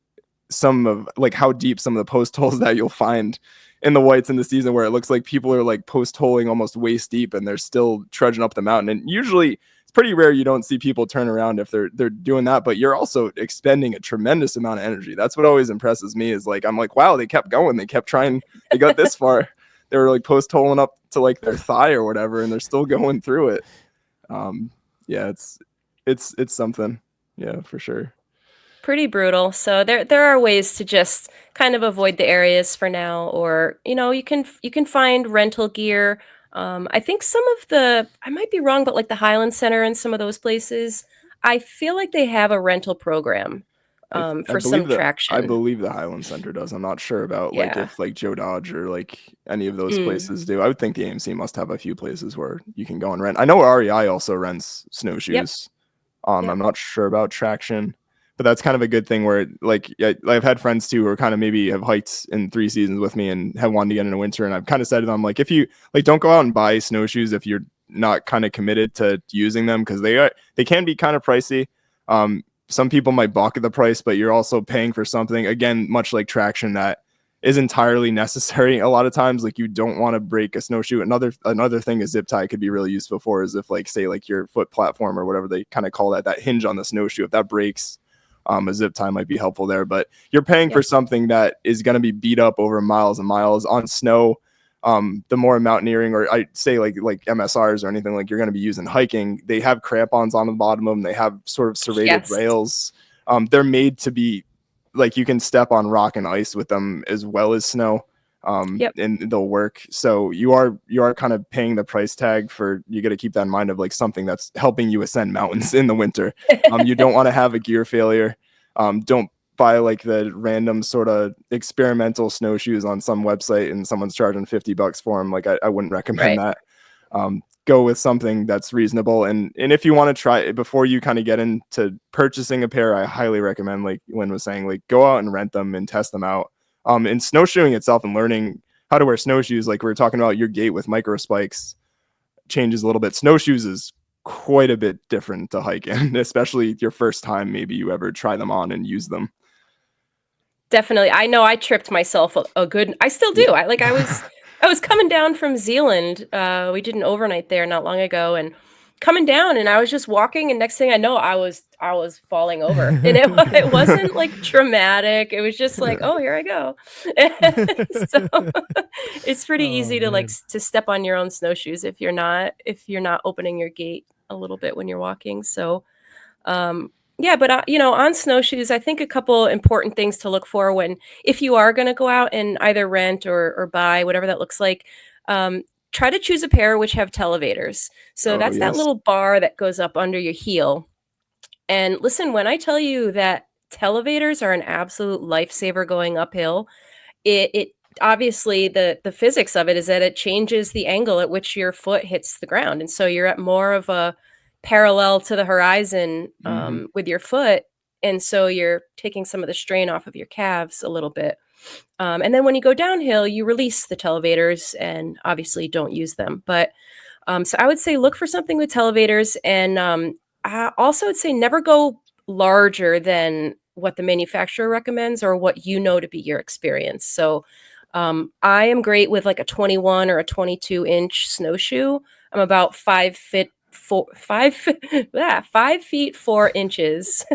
some of like how deep some of the post holes that you'll find in the whites in the season, where it looks like people are like post holing almost waist deep and they're still trudging up the mountain. And usually it's pretty rare you don't see people turn around if they're doing that, but you're also expending a tremendous amount of energy. That's what always impresses me, is like, I'm like, wow, they kept going, they kept trying, they got this far. They were like post holing up to like their thigh or whatever, and they're still going through it. Yeah, it's something. Yeah, for sure. Pretty brutal. So there are ways to just kind of avoid the areas for now, or you can find rental gear. I think I might be wrong, but like the Highland Center and some of those places, I feel like they have a rental program for some traction. I believe the Highland Center does. I'm not sure about like if like Joe Dodge or like any of those places do. I would think the AMC must have a few places where you can go and rent. I know REI also rents snowshoes. Yep. I'm not sure about traction, but that's kind of a good thing where like I've had friends too who are kind of maybe have hiked in 3 seasons with me and have wanted to get in the winter. And I've kind of said to them, like, if you like, don't go out and buy snowshoes if you're not kind of committed to using them, because they can be kind of pricey. Some people might balk at the price, but you're also paying for something, again, much like traction, that is entirely necessary. A lot of times, like, you don't want to break a snowshoe. Another thing a zip tie could be really useful for is if, like, say, like your foot platform or whatever they kind of call that hinge on the snowshoe, if that breaks, a zip tie might be helpful there. But you're paying for something that is going to be beat up over miles and miles on snow. The more mountaineering, or I say like MSRs or anything like you're going to be using hiking, they have crampons on the bottom of them. They have sort of serrated rails. They're made to be like, you can step on rock and ice with them as well as snow. And they'll work. So you are kind of paying the price tag for, you got to keep that in mind, of like something that's helping you ascend mountains in the winter. You don't want to have a gear failure. Don't buy like the random sort of experimental snowshoes on some website and someone's charging $50 for them. Like I wouldn't recommend that. Go with something that's reasonable. And if you want to try it before you kind of get into purchasing a pair, I highly recommend, like Lynn was saying, like, go out and rent them and test them out. And snowshoeing itself and learning how to wear snowshoes, like we were talking about, your gait with micro spikes changes a little bit. Snowshoes is quite a bit different to hike in, especially your first time maybe you ever try them on and use them. Definitely. I know I tripped myself a good, I still do. I was coming down from Zealand. We did an overnight there not long ago, and coming down, and I was just walking, and next thing I know, I was falling over. And it wasn't like traumatic. It was just like, oh, here I go. So it's pretty easy to like to step on your own snowshoes if you're not opening your gate a little bit when you're walking. So yeah, but on snowshoes, I think a couple important things to look for if you are going to go out and either rent or buy, whatever that looks like. Try to choose a pair which have televators. So that's that little bar that goes up under your heel. And listen, when I tell you that televators are an absolute lifesaver going uphill, it obviously the physics of it is that it changes the angle at which your foot hits the ground, and so you're at more of a parallel to the horizon with your foot, and so you're taking some of the strain off of your calves a little bit. And then when you go downhill, you release the televators and obviously don't use them. But so I would say look for something with televators, and I also would say never go larger than what the manufacturer recommends or what you know to be your experience. So I am great with like a 21 or a 22-inch snowshoe. I'm about 5 feet 4 inches.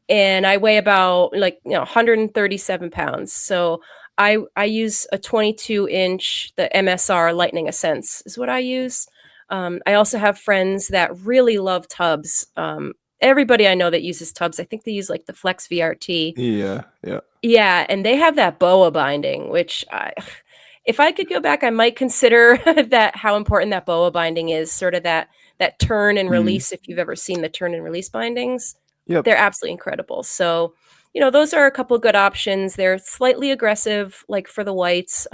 And I weigh about 137 pounds. So I use a 22-inch, the MSR Lightning Ascents is what I use. I also have friends that really love tubs. Everybody I know that uses tubs, I think they use like the Flex VRT. Yeah. Yeah, and they have that BOA binding, which if I could go back, I might consider that how important that BOA binding is, sort of that turn and release, if you've ever seen the turn and release bindings. Yep. They're absolutely incredible. So, those are a couple good options. They're slightly aggressive, like for the whites.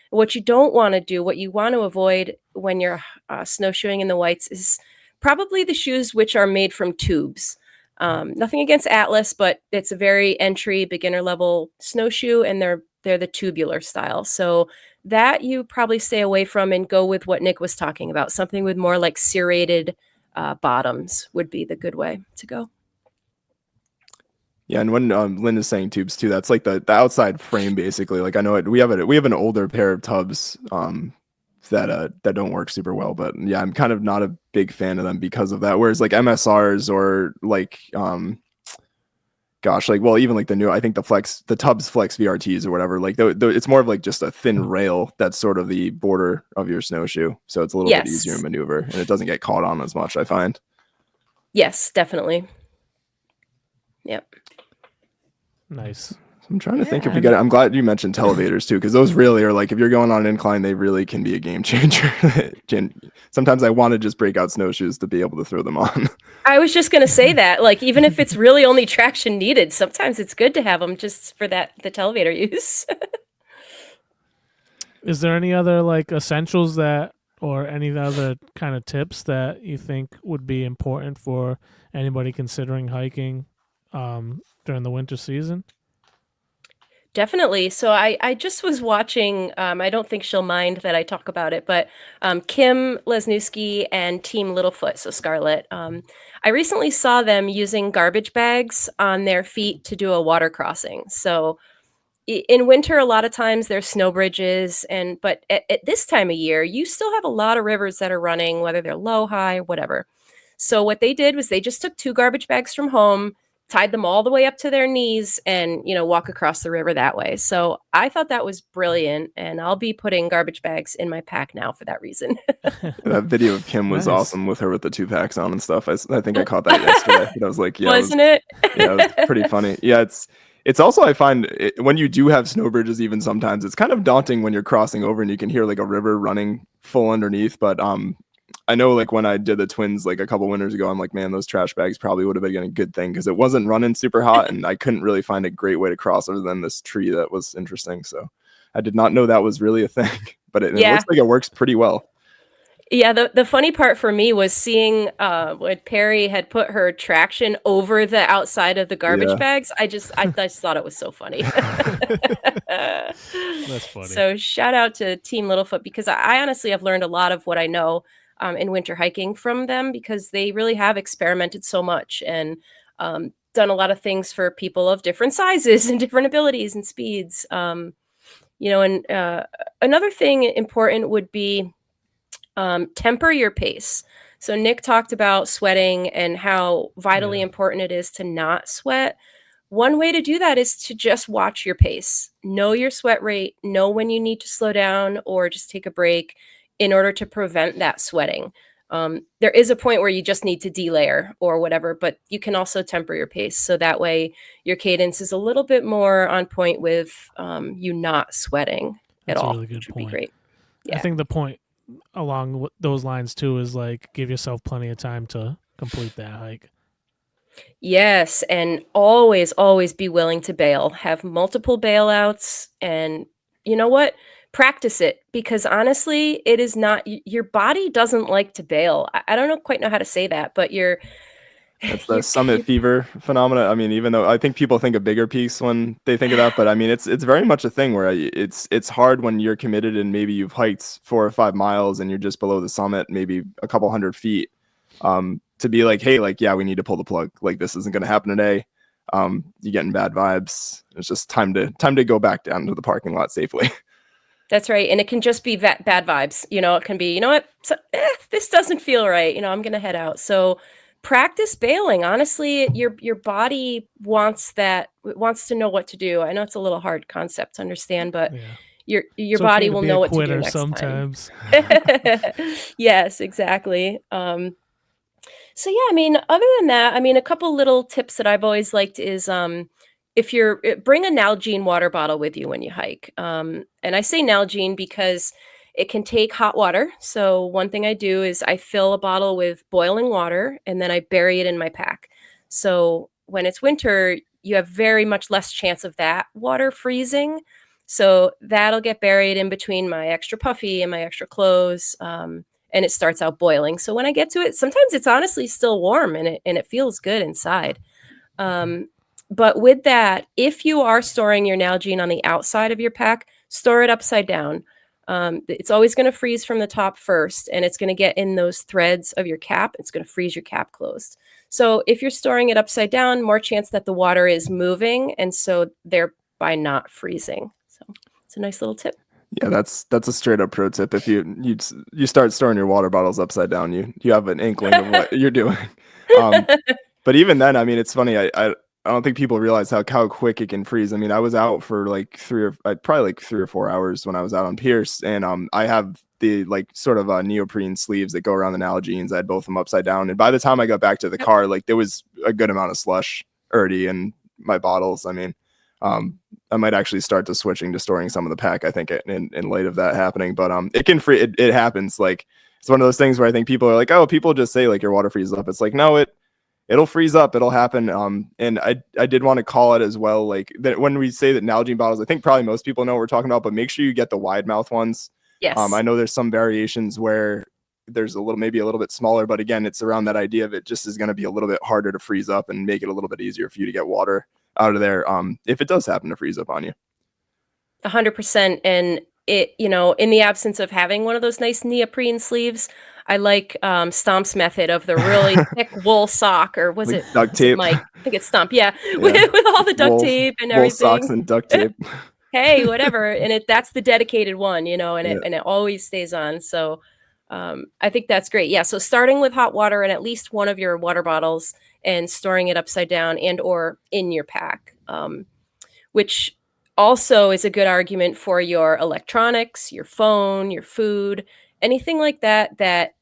What you don't want to do, what you want to avoid when you're snowshoeing in the whites is probably the shoes which are made from tubes. Nothing against Atlas, but it's a very entry beginner level snowshoe, and they're the tubular style. So that you probably stay away from and go with what Nick was talking about. Something with more like serrated bottoms would be the good way to go. Yeah, and when Lynn is saying tubes too, that's like the outside frame basically. Like I know we have an older pair of tubs that don't work super well, but yeah, I'm kind of not a big fan of them because of that. Whereas like MSRs or like even like the new, I think the Tubs Flex VRTs or whatever, like it's more of like just a thin rail that's sort of the border of your snowshoe, so it's a little bit easier to maneuver and it doesn't get caught on as much, I find. Yes, definitely. Yep. Nice. I'm trying to think if we get it. I'm glad you mentioned televators too, because those really are like, if you're going on an incline, they really can be a game changer. Sometimes I want to just break out snowshoes to be able to throw them on. I was just going to say that, like, even if it's really only traction needed, sometimes it's good to have them just for the televator use. Is there any other like essentials or any other kind of tips that you think would be important for anybody considering hiking during the winter season? Definitely. So I just was watching, I don't think she'll mind that I talk about it, but Kim Lesniewski and Team Littlefoot, so Scarlett, I recently saw them using garbage bags on their feet to do a water crossing. So in winter, a lot of times there's snow bridges, but at this time of year, you still have a lot of rivers that are running, whether they're low, high, whatever. So what they did was they just took 2 garbage bags from home, tied them all the way up to their knees, and walk across the river that way. So I thought that was brilliant, and I'll be putting garbage bags in my pack now for that reason. That video of Kim was awesome with her with the 2 packs on and stuff. I think I caught that yesterday. I was like, yeah, wasn't it? Yeah, it was pretty funny. Yeah, it's also, I find when you do have snow bridges, even sometimes it's kind of daunting when you're crossing over and you can hear like a river running full underneath. But I know like when I did the Twins like a couple winters ago, I'm like, man, those trash bags probably would have been a good thing because it wasn't running super hot and I couldn't really find a great way to cross other than this tree that was interesting. So I did not know that was really a thing, but it looks like it works pretty well. Yeah, the funny part for me was seeing when Perry had put her traction over the outside of the garbage bags. I just thought it was so funny. That's funny. So shout out to Team Littlefoot, because I honestly have learned a lot of what I know in winter hiking from them, because they really have experimented so much and done a lot of things for people of different sizes and different abilities and speeds. And another thing important would be temper your pace. So Nick talked about sweating and how vitally important it is to not sweat. One way to do that is to just watch your pace. Know your sweat rate, know when you need to slow down or just take a break in order to prevent that sweating. There is a point where you just need to delayer or whatever, but you can also temper your pace. So that way your cadence is a little bit more on point with you not sweating at all. That's a really good point. Would be great. Yeah. I think the point along those lines too is like give yourself plenty of time to complete that hike. Yes, and always, always be willing to bail. Have multiple bailouts, and you know what? Practice it, because honestly, it is not your body doesn't like to bail. I don't know quite know how to say that, but That's the summit fever phenomena. I mean, even though I think people think of bigger peaks when they think of that, but I mean, it's very much a thing where it's hard when you're committed and maybe you've hiked 4 or 5 miles and you're just below the summit, maybe a couple hundred feet, to be like, hey, like, yeah, we need to pull the plug. Like, this isn't going to happen today. You're getting bad vibes. It's just time to go back down to the parking lot safely. That's right, and it can just be bad vibes. It can be, you know what, so, this doesn't feel right. I'm going to head out. So practice bailing. Honestly, your body wants to know what to do. I know it's a little hard concept to understand, but your It's body okay to will be know a what to do quitter next sometimes. time. Yes, exactly. So yeah, I mean, other than that, I mean, a couple little tips that I've always liked is if you're bring a Nalgene water bottle with you when you hike. And I say Nalgene because it can take hot water. So one thing I do is I fill a bottle with boiling water and then I bury it in my pack. So when it's winter, you have very much less chance of that water freezing. So that'll get buried in between my extra puffy and my extra clothes. And it starts out boiling. So when I get to it, sometimes it's honestly still warm and it feels good inside. But with that, if you are storing your Nalgene on the outside of your pack, store it upside down. It's always going to freeze from the top first, and it's going to get in those threads of your cap. It's going to freeze your cap closed. So if you're storing it upside down, more chance that the water is moving, and so thereby not freezing. So it's a nice little tip. Yeah, that's a straight up pro tip. If you start storing your water bottles upside down, you have an inkling of what you're doing. But even then, I mean, it's funny. I don't think people realize how quick it can freeze. I mean, I was out for like probably 3 or 4 hours when I was out on Pierce, and I have the like sort of neoprene sleeves that go around the Nalgenes. I had both of them upside down, and by the time I got back to the car, like there was a good amount of slush already in my bottles. I mean, I might actually start to switching to storing some of the pack, I think, in light of that happening. But it can it happens. Like, it's one of those things where I think people are like, oh, people just say like your water freezes up. It's like, no, it'll freeze up, it'll happen. And I did want to call it as well, like that when we say that Nalgene bottles, I think probably most people know what we're talking about, but make sure you get the wide mouth ones. Yes. I know there's some variations where there's maybe a little bit smaller, but again, it's around that idea of it just is going to be a little bit harder to freeze up and make it a little bit easier for you to get water out of there, if it does happen to freeze up on you. 100%. And it, in the absence of having one of those nice neoprene sleeves, I like Stomp's method of the really thick wool sock, or was like it duct tape? Mike? I think it's Stomp. Yeah, with all the duct tape and wool everything. Socks and duct tape. Hey, whatever. And that's the dedicated one, and it always stays on. So I think that's great. Yeah. So starting with hot water in at least one of your water bottles and storing it upside down and or in your pack, which also is a good argument for your electronics, your phone, your food, anything like that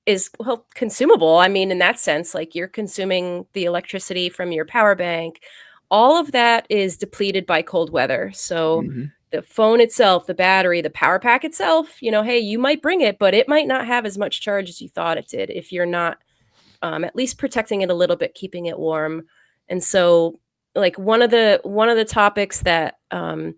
is consumable. I mean, in that sense, like you're consuming the electricity from your power bank. All of that is depleted by cold weather. So the phone itself, the battery, the power pack itself, hey, you might bring it, but it might not have as much charge as you thought it did if you're not at least protecting it a little bit, keeping it warm. And so like one of the topics that I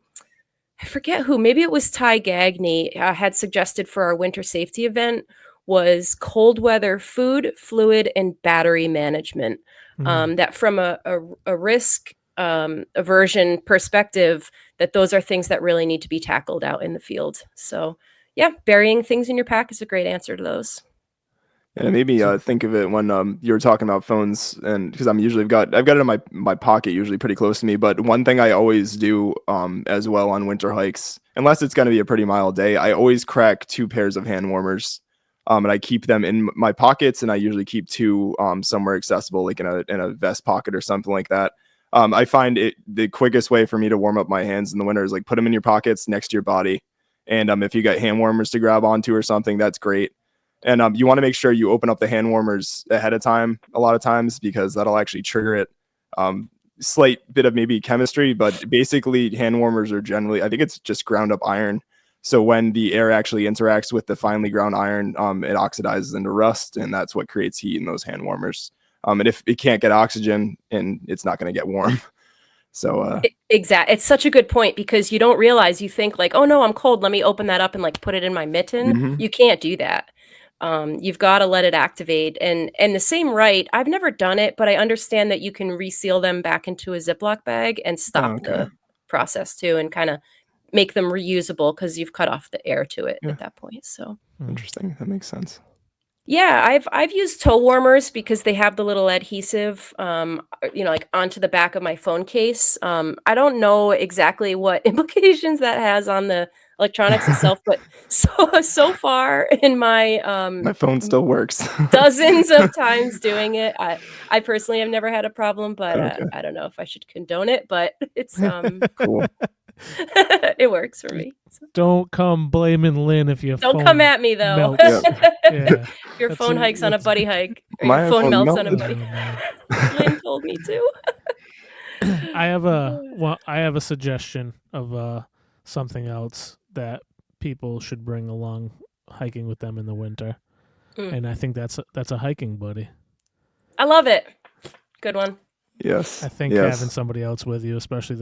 forget who, maybe it was Ty Gagney, had suggested for our winter safety event was cold weather food, fluid, and battery management. That from a risk aversion perspective, that those are things that really need to be tackled out in the field. So yeah, burying things in your pack is a great answer to those. And maybe think of it when you were talking about phones, and because I've got it in my pocket, usually pretty close to me. But one thing I always do as well on winter hikes, unless it's going to be a pretty mild day, I always crack 2 pairs of hand warmers, and I keep them in my pockets, and I usually keep 2 somewhere accessible, like in a vest pocket or something like that. I find it the quickest way for me to warm up my hands in the winter is like put them in your pockets next to your body, and if you got hand warmers to grab onto or something, that's great. And you want to make sure you open up the hand warmers ahead of time a lot of times, because that'll actually trigger it. Slight bit of maybe chemistry, but basically hand warmers are generally, I think it's just ground up iron. So when the air actually interacts with the finely ground iron, it oxidizes into rust, and that's what creates heat in those hand warmers. And if it can't get oxygen, and it's not going to get warm. So exactly, it's such a good point, because you don't realize, you think like, oh no, I'm cold, let me open that up and like put it in my mitten. mm-hmm. You can't do that. You've got to let it activate. And the same right, I've never done it, but I understand that you can reseal them back into a Ziploc bag and stop the process too, and kind of make them reusable, because you've cut off the air to it at that point. So interesting. That makes sense. Yeah, I've used toe warmers because they have the little adhesive, like onto the back of my phone case. I don't know exactly what implications that has on the electronics itself, but so far in my My phone still works. dozens of times doing it, I personally have never had a problem, but I don't know if I should condone it, but it's cool. it works for me. So. Don't come blaming Lynn if your don't phone come at me though. Yeah. Your phone hikes on a buddy hike, or your phone melts on a buddy. Lynn told me to. I have a suggestion of something else that people should bring along hiking with them in the winter, and I think that's a hiking buddy. I love it. Good one. Yes. I think having somebody else with you, especially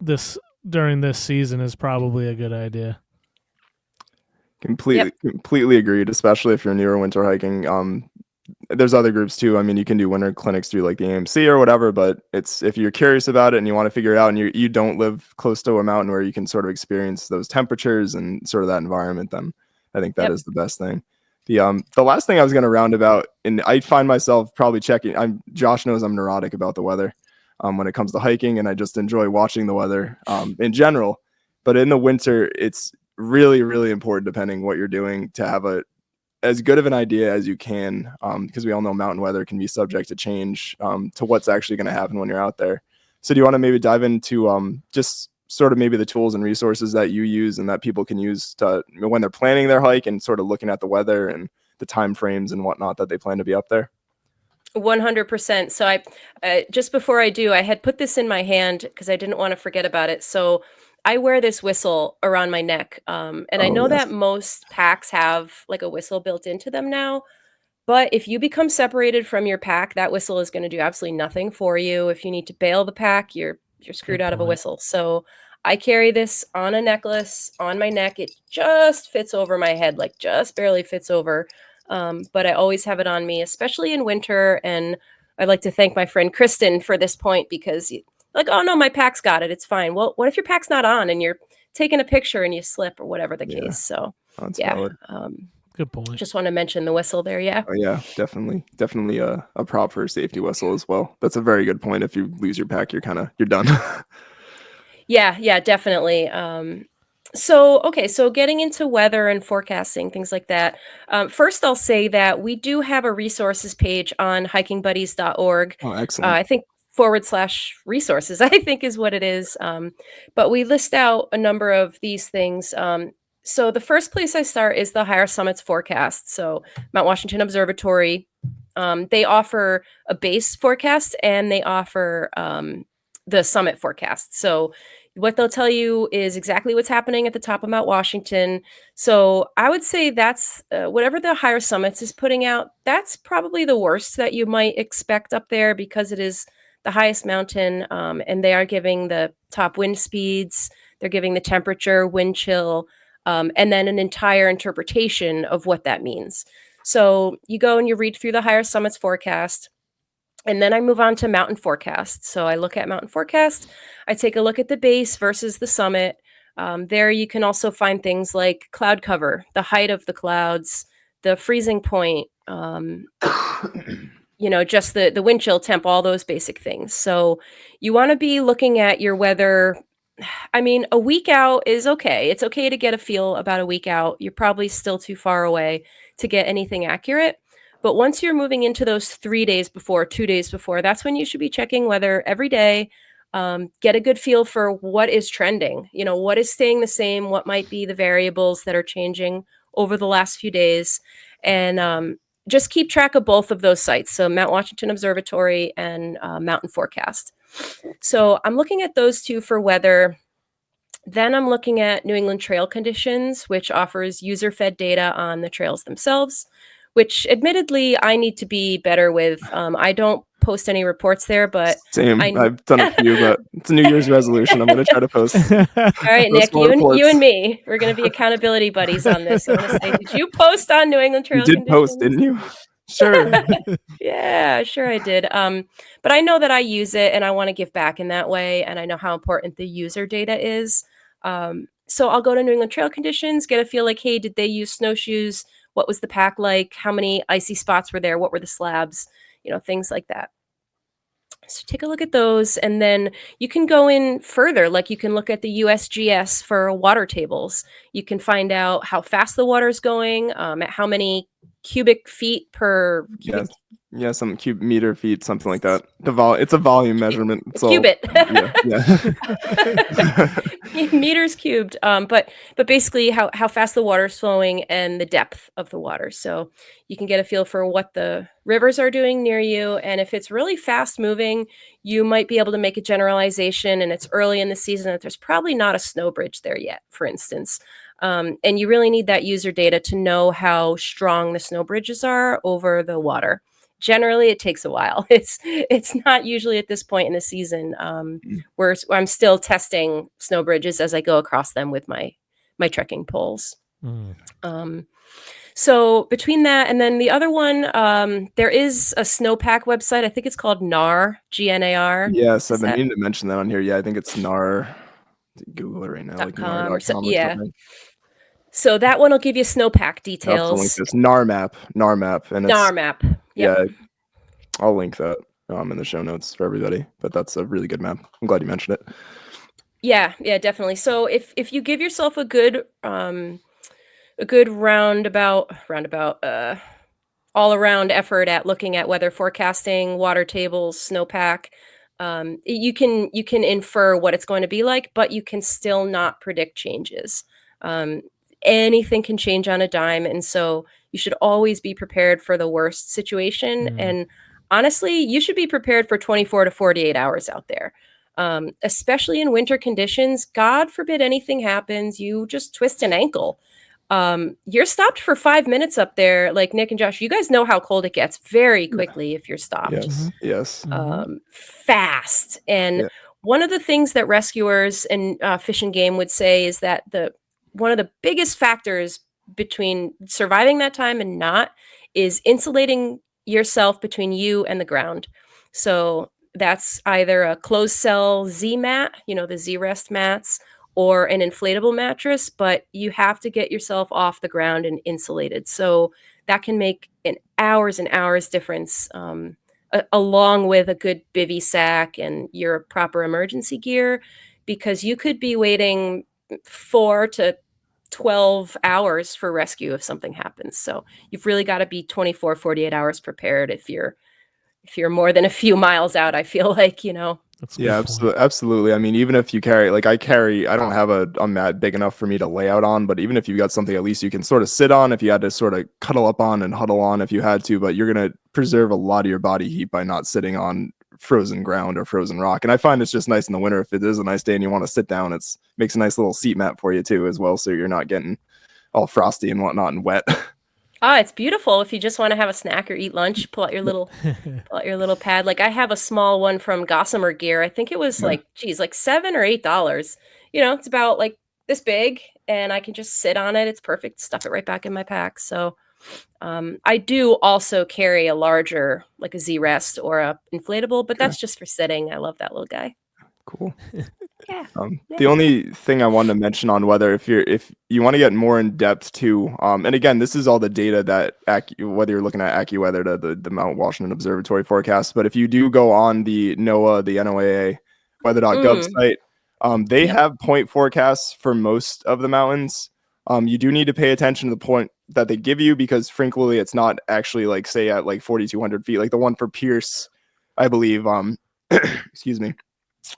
this during this season, is probably a good idea. Completely agreed, especially if you're near winter hiking. There's other groups too. I mean, you can do winter clinics through like the AMC or whatever, but if you're curious about it and you want to figure it out, and you don't live close to a mountain where you can sort of experience those temperatures and sort of that environment, then I think that is the best thing. The last thing I was going to round about, and I find myself probably checking. Josh knows I'm neurotic about the weather when it comes to hiking, and I just enjoy watching the weather in general. But in the winter, it's really, really important, depending what you're doing, to have as good of an idea as you can, because we all know mountain weather can be subject to change to what's actually going to happen when you're out there. So do you want to maybe dive into just sort of maybe the tools and resources that you use and that people can use to when they're planning their hike and sort of looking at the weather and the time frames and whatnot that they plan to be up there? 100%. So I just before I do, I had put this in my hand because I didn't want to forget about it. So I wear this whistle around my neck, and I know that most packs have like a whistle built into them now. But if you become separated from your pack, that whistle is going to do absolutely nothing for you. If you need to bail the pack, you're screwed out of a whistle. So I carry this on a necklace on my neck. It just fits over my head, like just barely fits over. But I always have it on me, especially in winter. And I'd like to thank my friend Kristen for this point, because like, oh no, my pack's got it, it's fine. Well, what if your pack's not on and you're taking a picture and you slip or whatever the case? So that's valid. Good point. Just want to mention the whistle there. Yeah. Oh yeah, definitely a prop for a safety whistle as well. That's a very good point. If you lose your pack, you're done. Yeah, definitely. So getting into weather and forecasting, things like that. First, I'll say that we do have a resources page on hikingbuddies.org. Oh, excellent. I think /resources, I think is what it is. But we list out a number of these things. So the first place I start is the Higher Summits forecast. So Mount Washington Observatory, they offer a base forecast and they offer the summit forecast. So what they'll tell you is exactly what's happening at the top of Mount Washington. So I would say that's whatever the Higher Summits is putting out, that's probably the worst that you might expect up there, because it is the highest mountain, and they are giving the top wind speeds, they're giving the temperature, wind chill, and then an entire interpretation of what that means. So you go and you read through the Higher Summits forecast, and then I move on to mountain forecast. So I look at mountain forecast, I take a look at the base versus the summit. There you can also find things like cloud cover, the height of the clouds, the freezing point, just the wind chill temp, all those basic things. So you want to be looking at your weather. I mean, a week out is okay. It's okay to get a feel about a week out. You're probably still too far away to get anything accurate. But once you're moving into those 3 days before, 2 days before, that's when you should be checking weather every day. Get a good feel for what is trending, what is staying the same, what might be the variables that are changing over the last few days. And just keep track of both of those sites. So Mount Washington Observatory and Mountain Forecast. So I'm looking at those two for weather. Then I'm looking at New England Trail Conditions, which offers user-fed data on the trails themselves, which admittedly I need to be better with. I don't post any reports there, but Same. I've done a few, but it's a New Year's resolution. I'm going to try to post. All right, Nick, more you and reports. me, we're going to be accountability buddies on this. I'm going to say, did you post on New England You Trail did Conditions? post, didn't you? Sure. Yeah, sure I did. But I know that I use it and I want to give back in that way. And I know how important the user data is. So I'll go to New England Trail Conditions, get a feel like, hey, did they use snowshoes? What was the pack like? How many icy spots were there? What were the slabs? Things like that. So take a look at those, and then you can go in further. Like you can look at the USGS for water tables. You can find out how fast the water is going, at how many cubic feet per cubic. Yeah, some cubic meter feet, something like that. It's a volume measurement. It's cubit. Yeah. Meters cubed. But basically how fast the water is flowing and the depth of the water. So you can get a feel for what the rivers are doing near you. And if it's really fast moving, you might be able to make a generalization, and it's early in the season that there's probably not a snow bridge there yet, for instance. And you really need that user data to know how strong the snow bridges are over the water. Generally, it takes a while. It's not usually at this point in the season where I'm still testing snow bridges as I go across them with my trekking poles. So between that and then the other one, there is a snowpack website. I think it's called GNAR, GNAR. Yes, I've been meaning to mention that on here. Yeah, I think it's NAR. Google it right now, like NAR.com or something. So that one will give you snowpack details. I'll link this NAR map, and it's NAR map. Yep. Yeah, I'll link that in the show notes for everybody. But that's a really good map. I'm glad you mentioned it. Yeah, definitely. So if you give yourself a good roundabout all around effort at looking at weather forecasting, water tables, snowpack, you can infer what it's going to be like, but you can still not predict changes. Anything can change on a dime, and so you should always be prepared for the worst situation. And honestly, you should be prepared for 24 to 48 hours out there, especially in winter conditions. God forbid anything happens, you just twist an ankle. You're stopped for 5 minutes up there. Like Nick and Josh, you guys know how cold it gets very quickly if you're stopped. Yes. Fast. And one of the things that rescuers and Fish and Game would say is that one of the biggest factors between surviving that time and not is insulating yourself between you and the ground. So that's either a closed cell Z mat, the Z rest mats, or an inflatable mattress, but you have to get yourself off the ground and insulated. So that can make an hours and hours difference, along with a good bivy sack and your proper emergency gear, because you could be waiting 4 to 12 hours for rescue if something happens. So you've really got to be 24, 48 hours prepared if you're more than a few miles out, I feel like, Yeah, absolutely. I mean, even if you carry, like I don't have a mat big enough for me to lay out on, but even if you got something at least you can sort of sit on, if you had to sort of cuddle up on and huddle on if you had to, but you're going to preserve a lot of your body heat by not sitting on frozen ground or frozen rock. And I find it's just nice in the winter if it is a nice day and you want to sit down, makes a nice little seat mat for you too as well, so you're not getting all frosty and whatnot and wet. It's beautiful if you just want to have a snack or eat lunch. Pull out your little pad. Like I have a small one from Gossamer Gear. I think it was like $7 or $8. It's about like this big, and I can just sit on it. It's perfect. Stuff it right back in my pack. So I do also carry a larger, like a Z Rest or a inflatable, but that's just for sitting. I love that little guy. Cool. Yeah. The only thing I wanted to mention on weather, if you want to get more in depth too, and again, this is all the data that whether you're looking at AccuWeather to the Mount Washington Observatory forecast, but if you do go on the NOAA, the NOAA weather.gov site, they have point forecasts for most of the mountains. You do need to pay attention to the point that they give you, because frequently it's not actually like, say, at like 4,200 feet, like the one for Pierce, I believe, excuse me,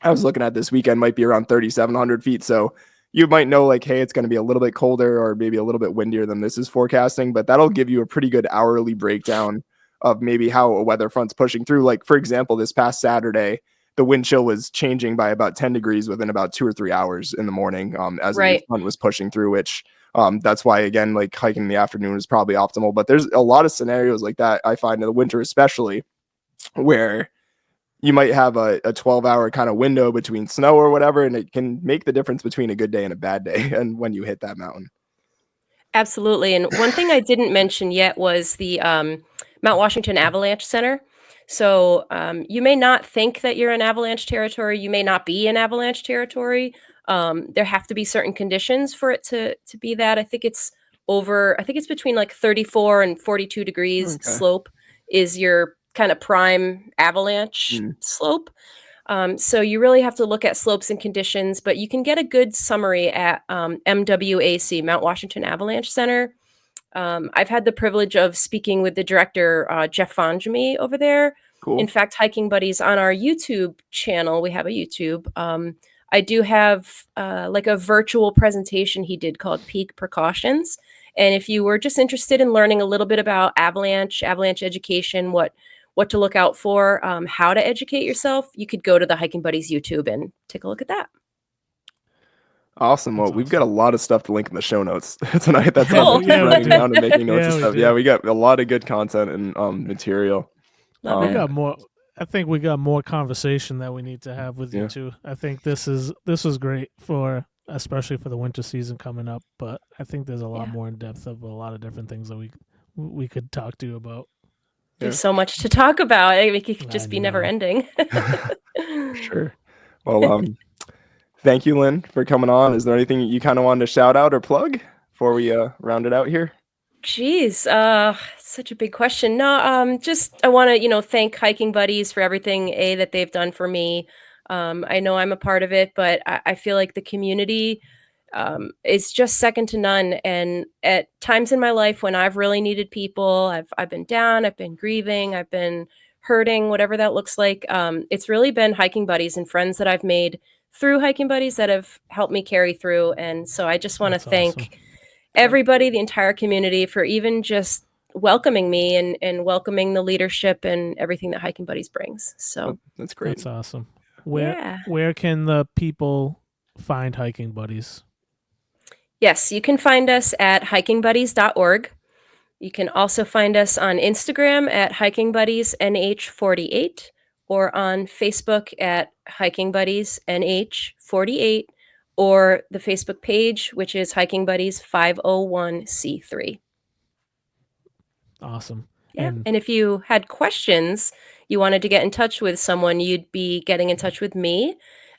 I was looking at this weekend might be around 3,700 feet. So you might know like, hey, it's going to be a little bit colder or maybe a little bit windier than this is forecasting, but that'll give you a pretty good hourly breakdown of maybe how a weather front's pushing through. Like, for example, this past Saturday, the wind chill was changing by about 10 degrees within about 2 or 3 hours in the morning as the sun was pushing through, which that's why, again, like hiking in the afternoon is probably optimal. But there's a lot of scenarios like that, I find, in the winter especially, where you might have a 12-hour kind of window between snow or whatever, and it can make the difference between a good day and a bad day and when you hit that mountain. Absolutely. And one thing I didn't mention yet was the Mount Washington Avalanche Center. So you may not think that you're in avalanche territory. You may not be in avalanche territory. There have to be certain conditions for it to be that. I think it's between like 34 and 42 degrees slope is your kind of prime avalanche slope. So you really have to look at slopes and conditions, but you can get a good summary at MWAC, Mount Washington Avalanche Center. I've had the privilege of speaking with the director, Jeff Fonjami, over there. Cool. In fact, Hiking Buddies on our YouTube channel, we have a YouTube. I do have like a virtual presentation he did called Peak Precautions. And if you were just interested in learning a little bit about avalanche education, what to look out for, how to educate yourself, you could go to the Hiking Buddies YouTube and take a look at that. Awesome. Well, we've got a lot of stuff to link in the show notes tonight. That's Cool. writing down and making notes and stuff. do. Yeah, we got a lot of good content and material. We got more. I think we got more conversation that we need to have with you too. I think this was great especially for the winter season coming up. But I think there's a lot more in depth of a lot of different things that we could talk to you about. There's so much to talk about. I mean, it could just be never ending. Sure. Well, thank you, Lynn, for coming on. Is there anything you kind of wanted to shout out or plug before we round it out here? Geez, such a big question. No, just I want to, thank Hiking Buddies for everything that they've done for me. I know I'm a part of it, but I feel like the community is just second to none. And at times in my life when I've really needed people, I've been down, I've been grieving, I've been hurting, whatever that looks like. It's really been Hiking Buddies and friends that I've made through Hiking Buddies that have helped me carry through. And so I just want to thank everybody, the entire community, for even just welcoming me and welcoming the leadership and everything that Hiking Buddies brings. So that's great. That's awesome. Where can the people find Hiking Buddies? Yes, you can find us at hikingbuddies.org. You can also find us on Instagram at hikingbuddiesnh48 or on Facebook at hikingbuddiesnh48 or the Facebook page, which is Hiking Buddies 501c3. Awesome. Yeah. And if you had questions, you wanted to get in touch with someone, you'd be getting in touch with me.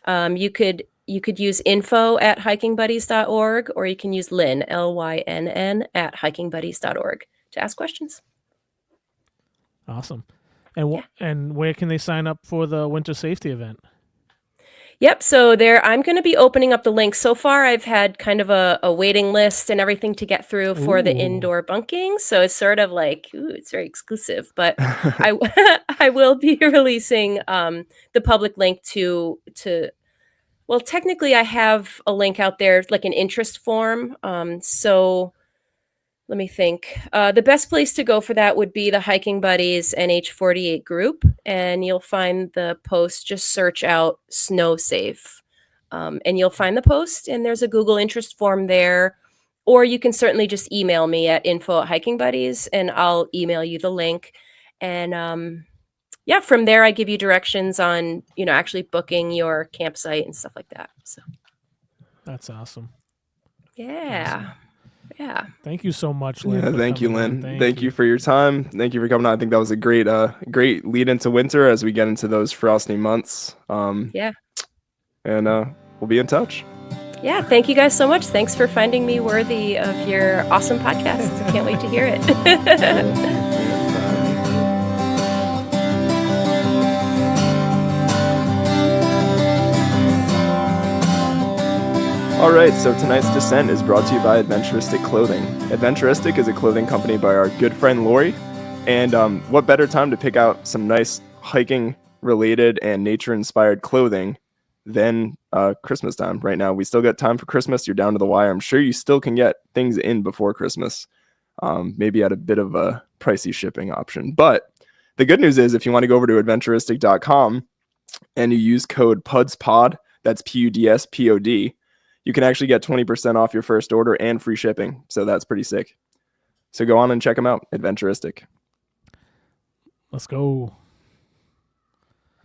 You could use info@hikingbuddies.org, or you can use Lynn, Lynn, at hikingbuddies.org to ask questions. Awesome. And where can they sign up for the winter safety event? Yep. So I'm going to be opening up the link. So far, I've had kind of a waiting list and everything to get through for the indoor bunking. So it's sort of like, it's very exclusive. But I will be releasing the public link to. Well, technically, I have a link out there, like an interest form. So let me think. The best place to go for that would be the Hiking Buddies NH48 group, and you'll find the post. Just search out Snow Safe, and you'll find the post, and there's a Google interest form there. Or you can certainly just email me at info@hikingbuddies, and I'll email you the link. And from there, I give you directions on, actually booking your campsite and stuff like that. So that's awesome. Yeah. Awesome. Yeah. Thank you so much, Lynn. Yeah, thank you, Lynn. Thank you for your time. Thank you for coming on. I think that was a great lead into winter as we get into those frosty months. And we'll be in touch. Yeah. Thank you guys so much. Thanks for finding me worthy of your awesome podcast. Can't wait to hear it. All right, so tonight's descent is brought to you by Adventuristic Clothing. Adventuristic is a clothing company by our good friend Lori, and what better time to pick out some nice hiking-related and nature-inspired clothing than Christmas time. Right now, we still got time for Christmas. You're down to the wire. I'm sure you still can get things in before Christmas, maybe at a bit of a pricey shipping option. But the good news is, if you want to go over to adventuristic.com, and you use code PUDSPOD, that's PUDSPOD, you can actually get 20% off your first order and free shipping. So that's pretty sick. So go on and check them out. Adventuristic. Let's go.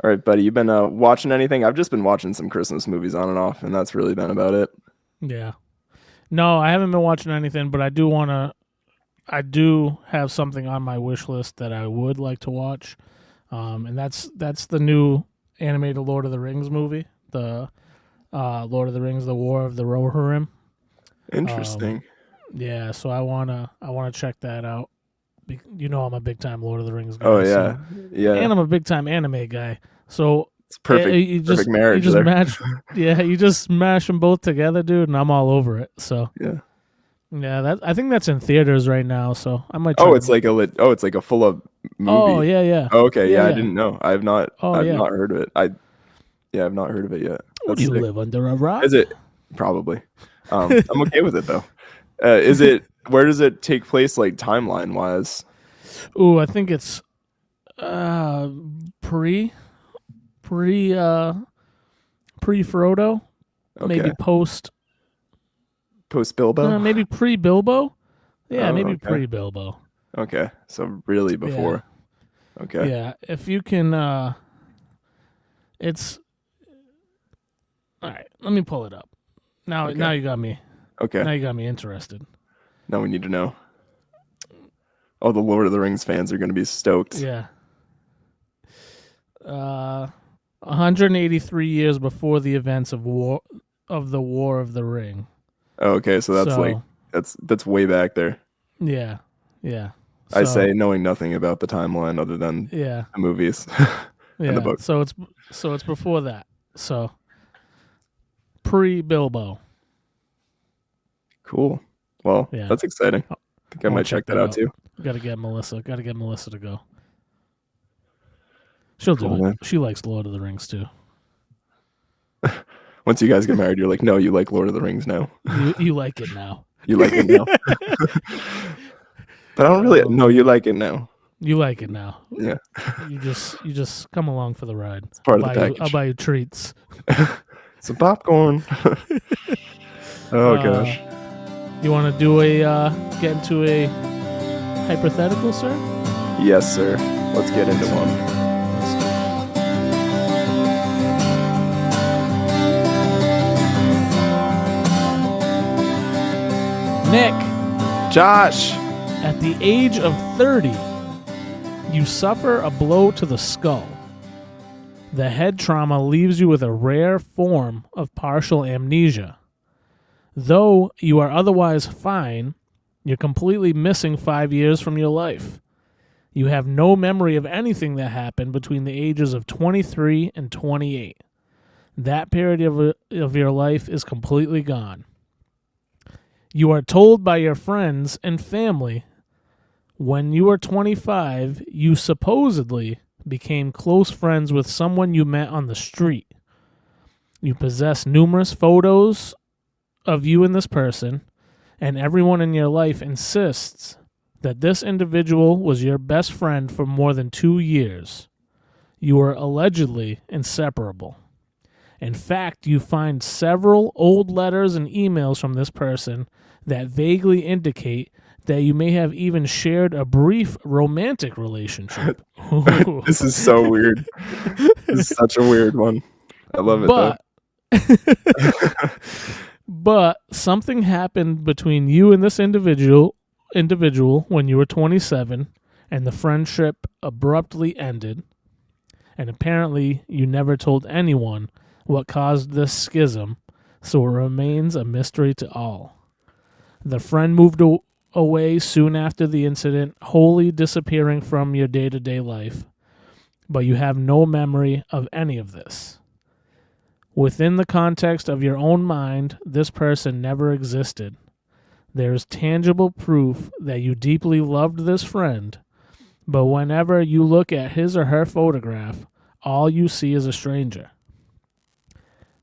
All right, buddy. You've been watching anything? I've just been watching some Christmas movies on and off, and that's really been about it. Yeah. No, I haven't been watching anything, but I do have something on my wish list that I would like to watch. And that's the new animated Lord of the Rings movie, the Lord of the Rings: The War of the Rohirrim. Interesting. Yeah, so I wanna check that out. You know, I'm a big time Lord of the Rings guy. Oh yeah, yeah. And I'm a big time anime guy. So it's perfect. Perfect marriage. You just there. you just mash them both together, dude, and I'm all over it. So yeah. I think that's in theaters right now. So I might. It's like a full up movie. Oh yeah. Oh, okay, yeah, I didn't know. I've not heard of it. I've not heard of it yet. Do you live under a rock? Is it? Probably. I'm okay with it though. Where does it take place, like timeline wise? Ooh, I think it's pre Frodo, Okay. maybe post Bilbo, maybe pre Bilbo. Yeah, maybe okay. pre Bilbo. Okay, so really before. Yeah. Okay. Yeah, if you can, it's all right. Let me pull it up. Now you got me. Okay. Now you got me interested. Now we need to know. Oh, the Lord of the Rings fans are going to be stoked. Yeah. 183 years before the events of the War of the Ring. Oh, okay, so that's way back there. Yeah. Yeah. I say knowing nothing about the timeline other than the movies and the book. So it's before that. So pre Bilbo. Cool. Well, that's exciting. I think I might check that out too. Got to get Melissa to go. She'll do it. Man. She likes Lord of the Rings too. Once you guys get married, you're like, no, you like Lord of the Rings now. You like it now. You like it now. But I don't really. No, you like it now. You like it now. Yeah. You just come along for the ride. It's part of the package. I'll buy you treats. Some popcorn. Oh gosh. You want to get into a hypothetical, sir? Yes, sir. Let's get into one. Nick. Josh. At the age of 30, you suffer a blow to the skull. The head trauma leaves you with a rare form of partial amnesia. Though you are otherwise fine, you're completely missing 5 years from your life. You have no memory of anything that happened between the ages of 23 and 28. That period of your life is completely gone. You are told by your friends and family when you were 25, you supposedly became close friends with someone you met on the street. You possess numerous photos of you and this person, and everyone in your life insists that this individual was your best friend for more than 2 years. You were allegedly inseparable. In fact, you find several old letters and emails from this person that vaguely indicate that you may have even shared a brief romantic relationship. This is so weird. This is such a weird one. I love it, though. But something happened between you and this individual when you were 27, and the friendship abruptly ended. And apparently you never told anyone what caused this schism, so it remains a mystery to all. The friend moved away soon after the incident, wholly disappearing from your day-to-day life, but you have no memory of any of this. Within the context of your own mind, this person never existed. There is tangible proof that you deeply loved this friend, but whenever you look at his or her photograph, all you see is a stranger.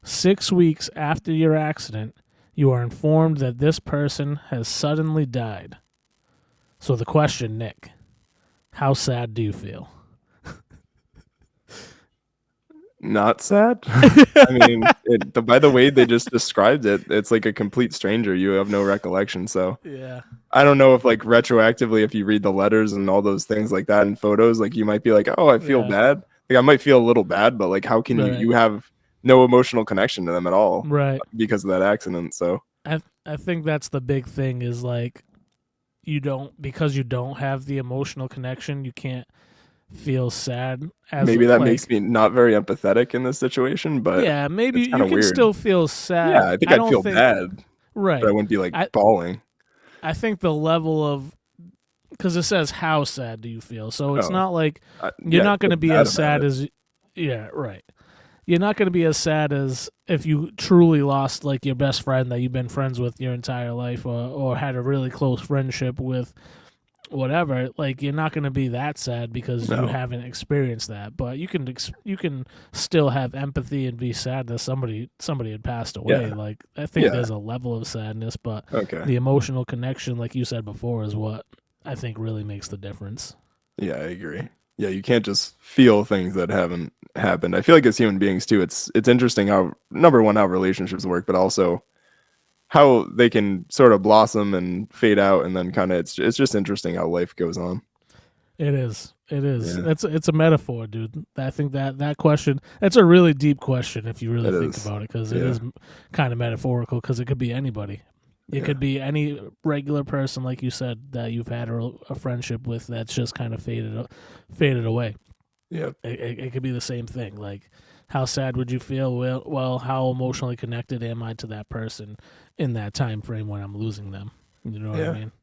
6 weeks after your accident, you are informed that this person has suddenly died. So the question, Nick, how sad do you feel? not sad. I mean, by the way they just described it, it's like a complete stranger. You have no recollection. So Yeah. I don't know if like retroactively, if you read the letters and all those things like that and photos, like you might be like, oh, I feel bad. Like I might feel a little bad, but like how can you have no emotional connection to them at all, right? Because of that accident. So I think that's the big thing is like because you don't have the emotional connection, you can't feel sad. Maybe that makes me not very empathetic in this situation, but yeah, maybe you can weird. Still feel sad. Yeah, I think I'd feel bad, right? But I wouldn't be like bawling. I think the level of because it says how sad do you feel, so it's not like you're not going to be as sad as right. You're not going to be as sad as if you truly lost like your best friend that you've been friends with your entire life or had a really close friendship with whatever. Like you're not going to be that sad because you haven't experienced that, but you can still have empathy and be sad that somebody had passed away. Like I think there's a level of sadness, but the emotional connection, like you said before, is what I think really makes the difference. Yeah, I agree. Yeah, you can't just feel things that haven't happened. I feel like as human beings too, it's interesting how number one how relationships work, but also how they can sort of blossom and fade out, and then kind of it's just interesting how life goes on. It is. Yeah. It's a metaphor, dude. I think that question, it's a really deep question if you really think about it, because it is kind of metaphorical, because it could be anybody. It could be any regular person, like you said, that you've had a friendship with that's just kind of faded away. Yeah, it could be the same thing. Like, how sad would you feel? Well, how emotionally connected am I to that person in that time frame when I'm losing them? You know what I mean?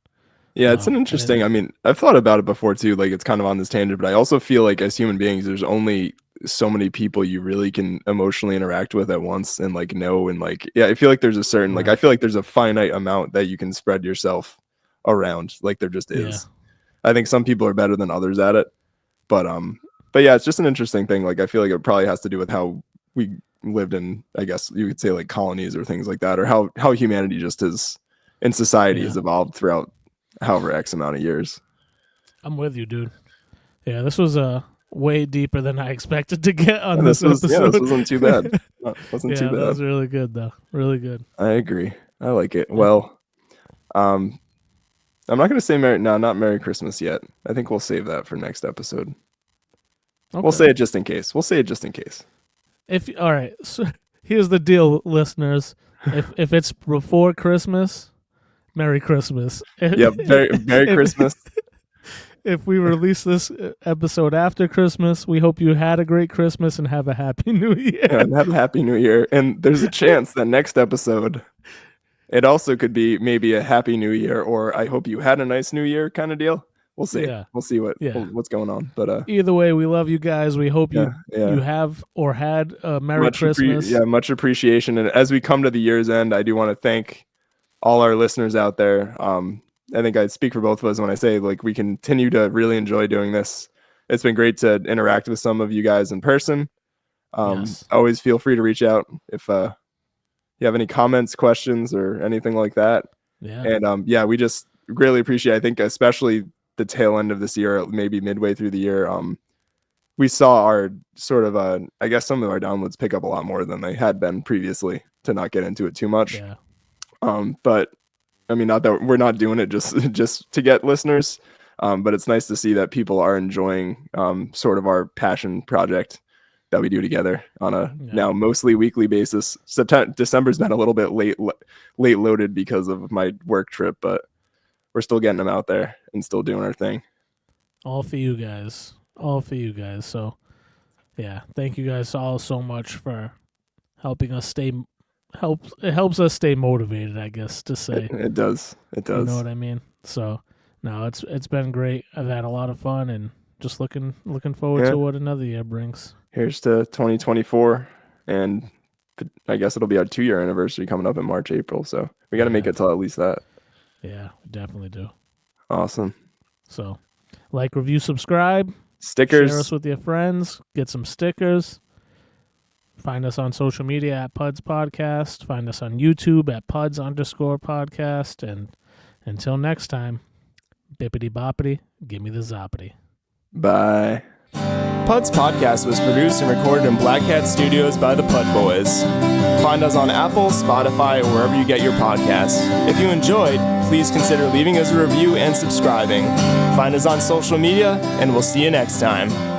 Yeah, it's an interesting. I mean, I've thought about it before too. Like, it's kind of on this tangent, but I also feel like as human beings, there's only so many people you really can emotionally interact with at once and like know, and like I feel like there's a certain like I feel like there's a finite amount that you can spread yourself around. Like there just is. I think some people are better than others at it, but yeah, it's just an interesting thing. Like I feel like it probably has to do with how we lived in, I guess you could say, like colonies or things like that, or how humanity just is in society has evolved throughout however X amount of years. I'm with you, dude. Yeah, this was way deeper than I expected to get on this episode. Yeah, this wasn't too bad. Wasn't too bad. That was really good, though. Really good. I agree. I like it. Well, I'm not going to say not Merry Christmas yet. I think we'll save that for next episode. Okay. We'll say it just in case. All right. So here's the deal, listeners. If it's before Christmas, Merry Christmas. Yep. Merry Christmas. If we release this episode after Christmas, we hope you had a great Christmas and have a Happy New Year. Yeah, and have a Happy New Year. And there's a chance that next episode, it also could be maybe a Happy New Year, or I hope you had a nice New Year kind of deal. We'll see. Yeah. We'll see what's going on. But either way, we love you guys. We hope you have or had a Merry Christmas. Much appreciation. And as we come to the year's end, I do want to thank all our listeners out there. I think I speak for both of us when I say like we continue to really enjoy doing this. It's been great to interact with some of you guys in person. Always feel free to reach out if you have any comments, questions, or anything like that. Yeah. And we just greatly appreciate. I think especially the tail end of this year, maybe midway through the year, we saw our sort of I guess some of our downloads pick up a lot more than they had been previously. To not get into it too much. Yeah. But I mean, not that we're not doing it just to get listeners, but it's nice to see that people are enjoying sort of our passion project that we do together on a now mostly weekly basis. December's been a little bit late loaded because of my work trip, but we're still getting them out there and still doing our thing. All for you guys. So, yeah, thank you guys all so much for helping us it helps us stay motivated, I guess, to say. It does. You know what I mean? So, no, it's been great. I've had a lot of fun and just looking forward to what another year brings. Here's to 2024, and I guess it'll be our 2-year anniversary coming up in March, April. So we got to make it till at least that. Yeah, we definitely do. Awesome. So, like, review, subscribe, stickers, share us with your friends, get some stickers. Find us on social media at Puds Podcast. Find us on YouTube at Puds_podcast. And until next time, bippity boppity, give me the zoppity. Bye. Pud's podcast was produced and recorded in Black Cat Studios by the Pud Boys. Find us on Apple, Spotify, or wherever you get your podcasts. If you enjoyed, please consider leaving us a review and subscribing. Find us on social media, and we'll see you next time.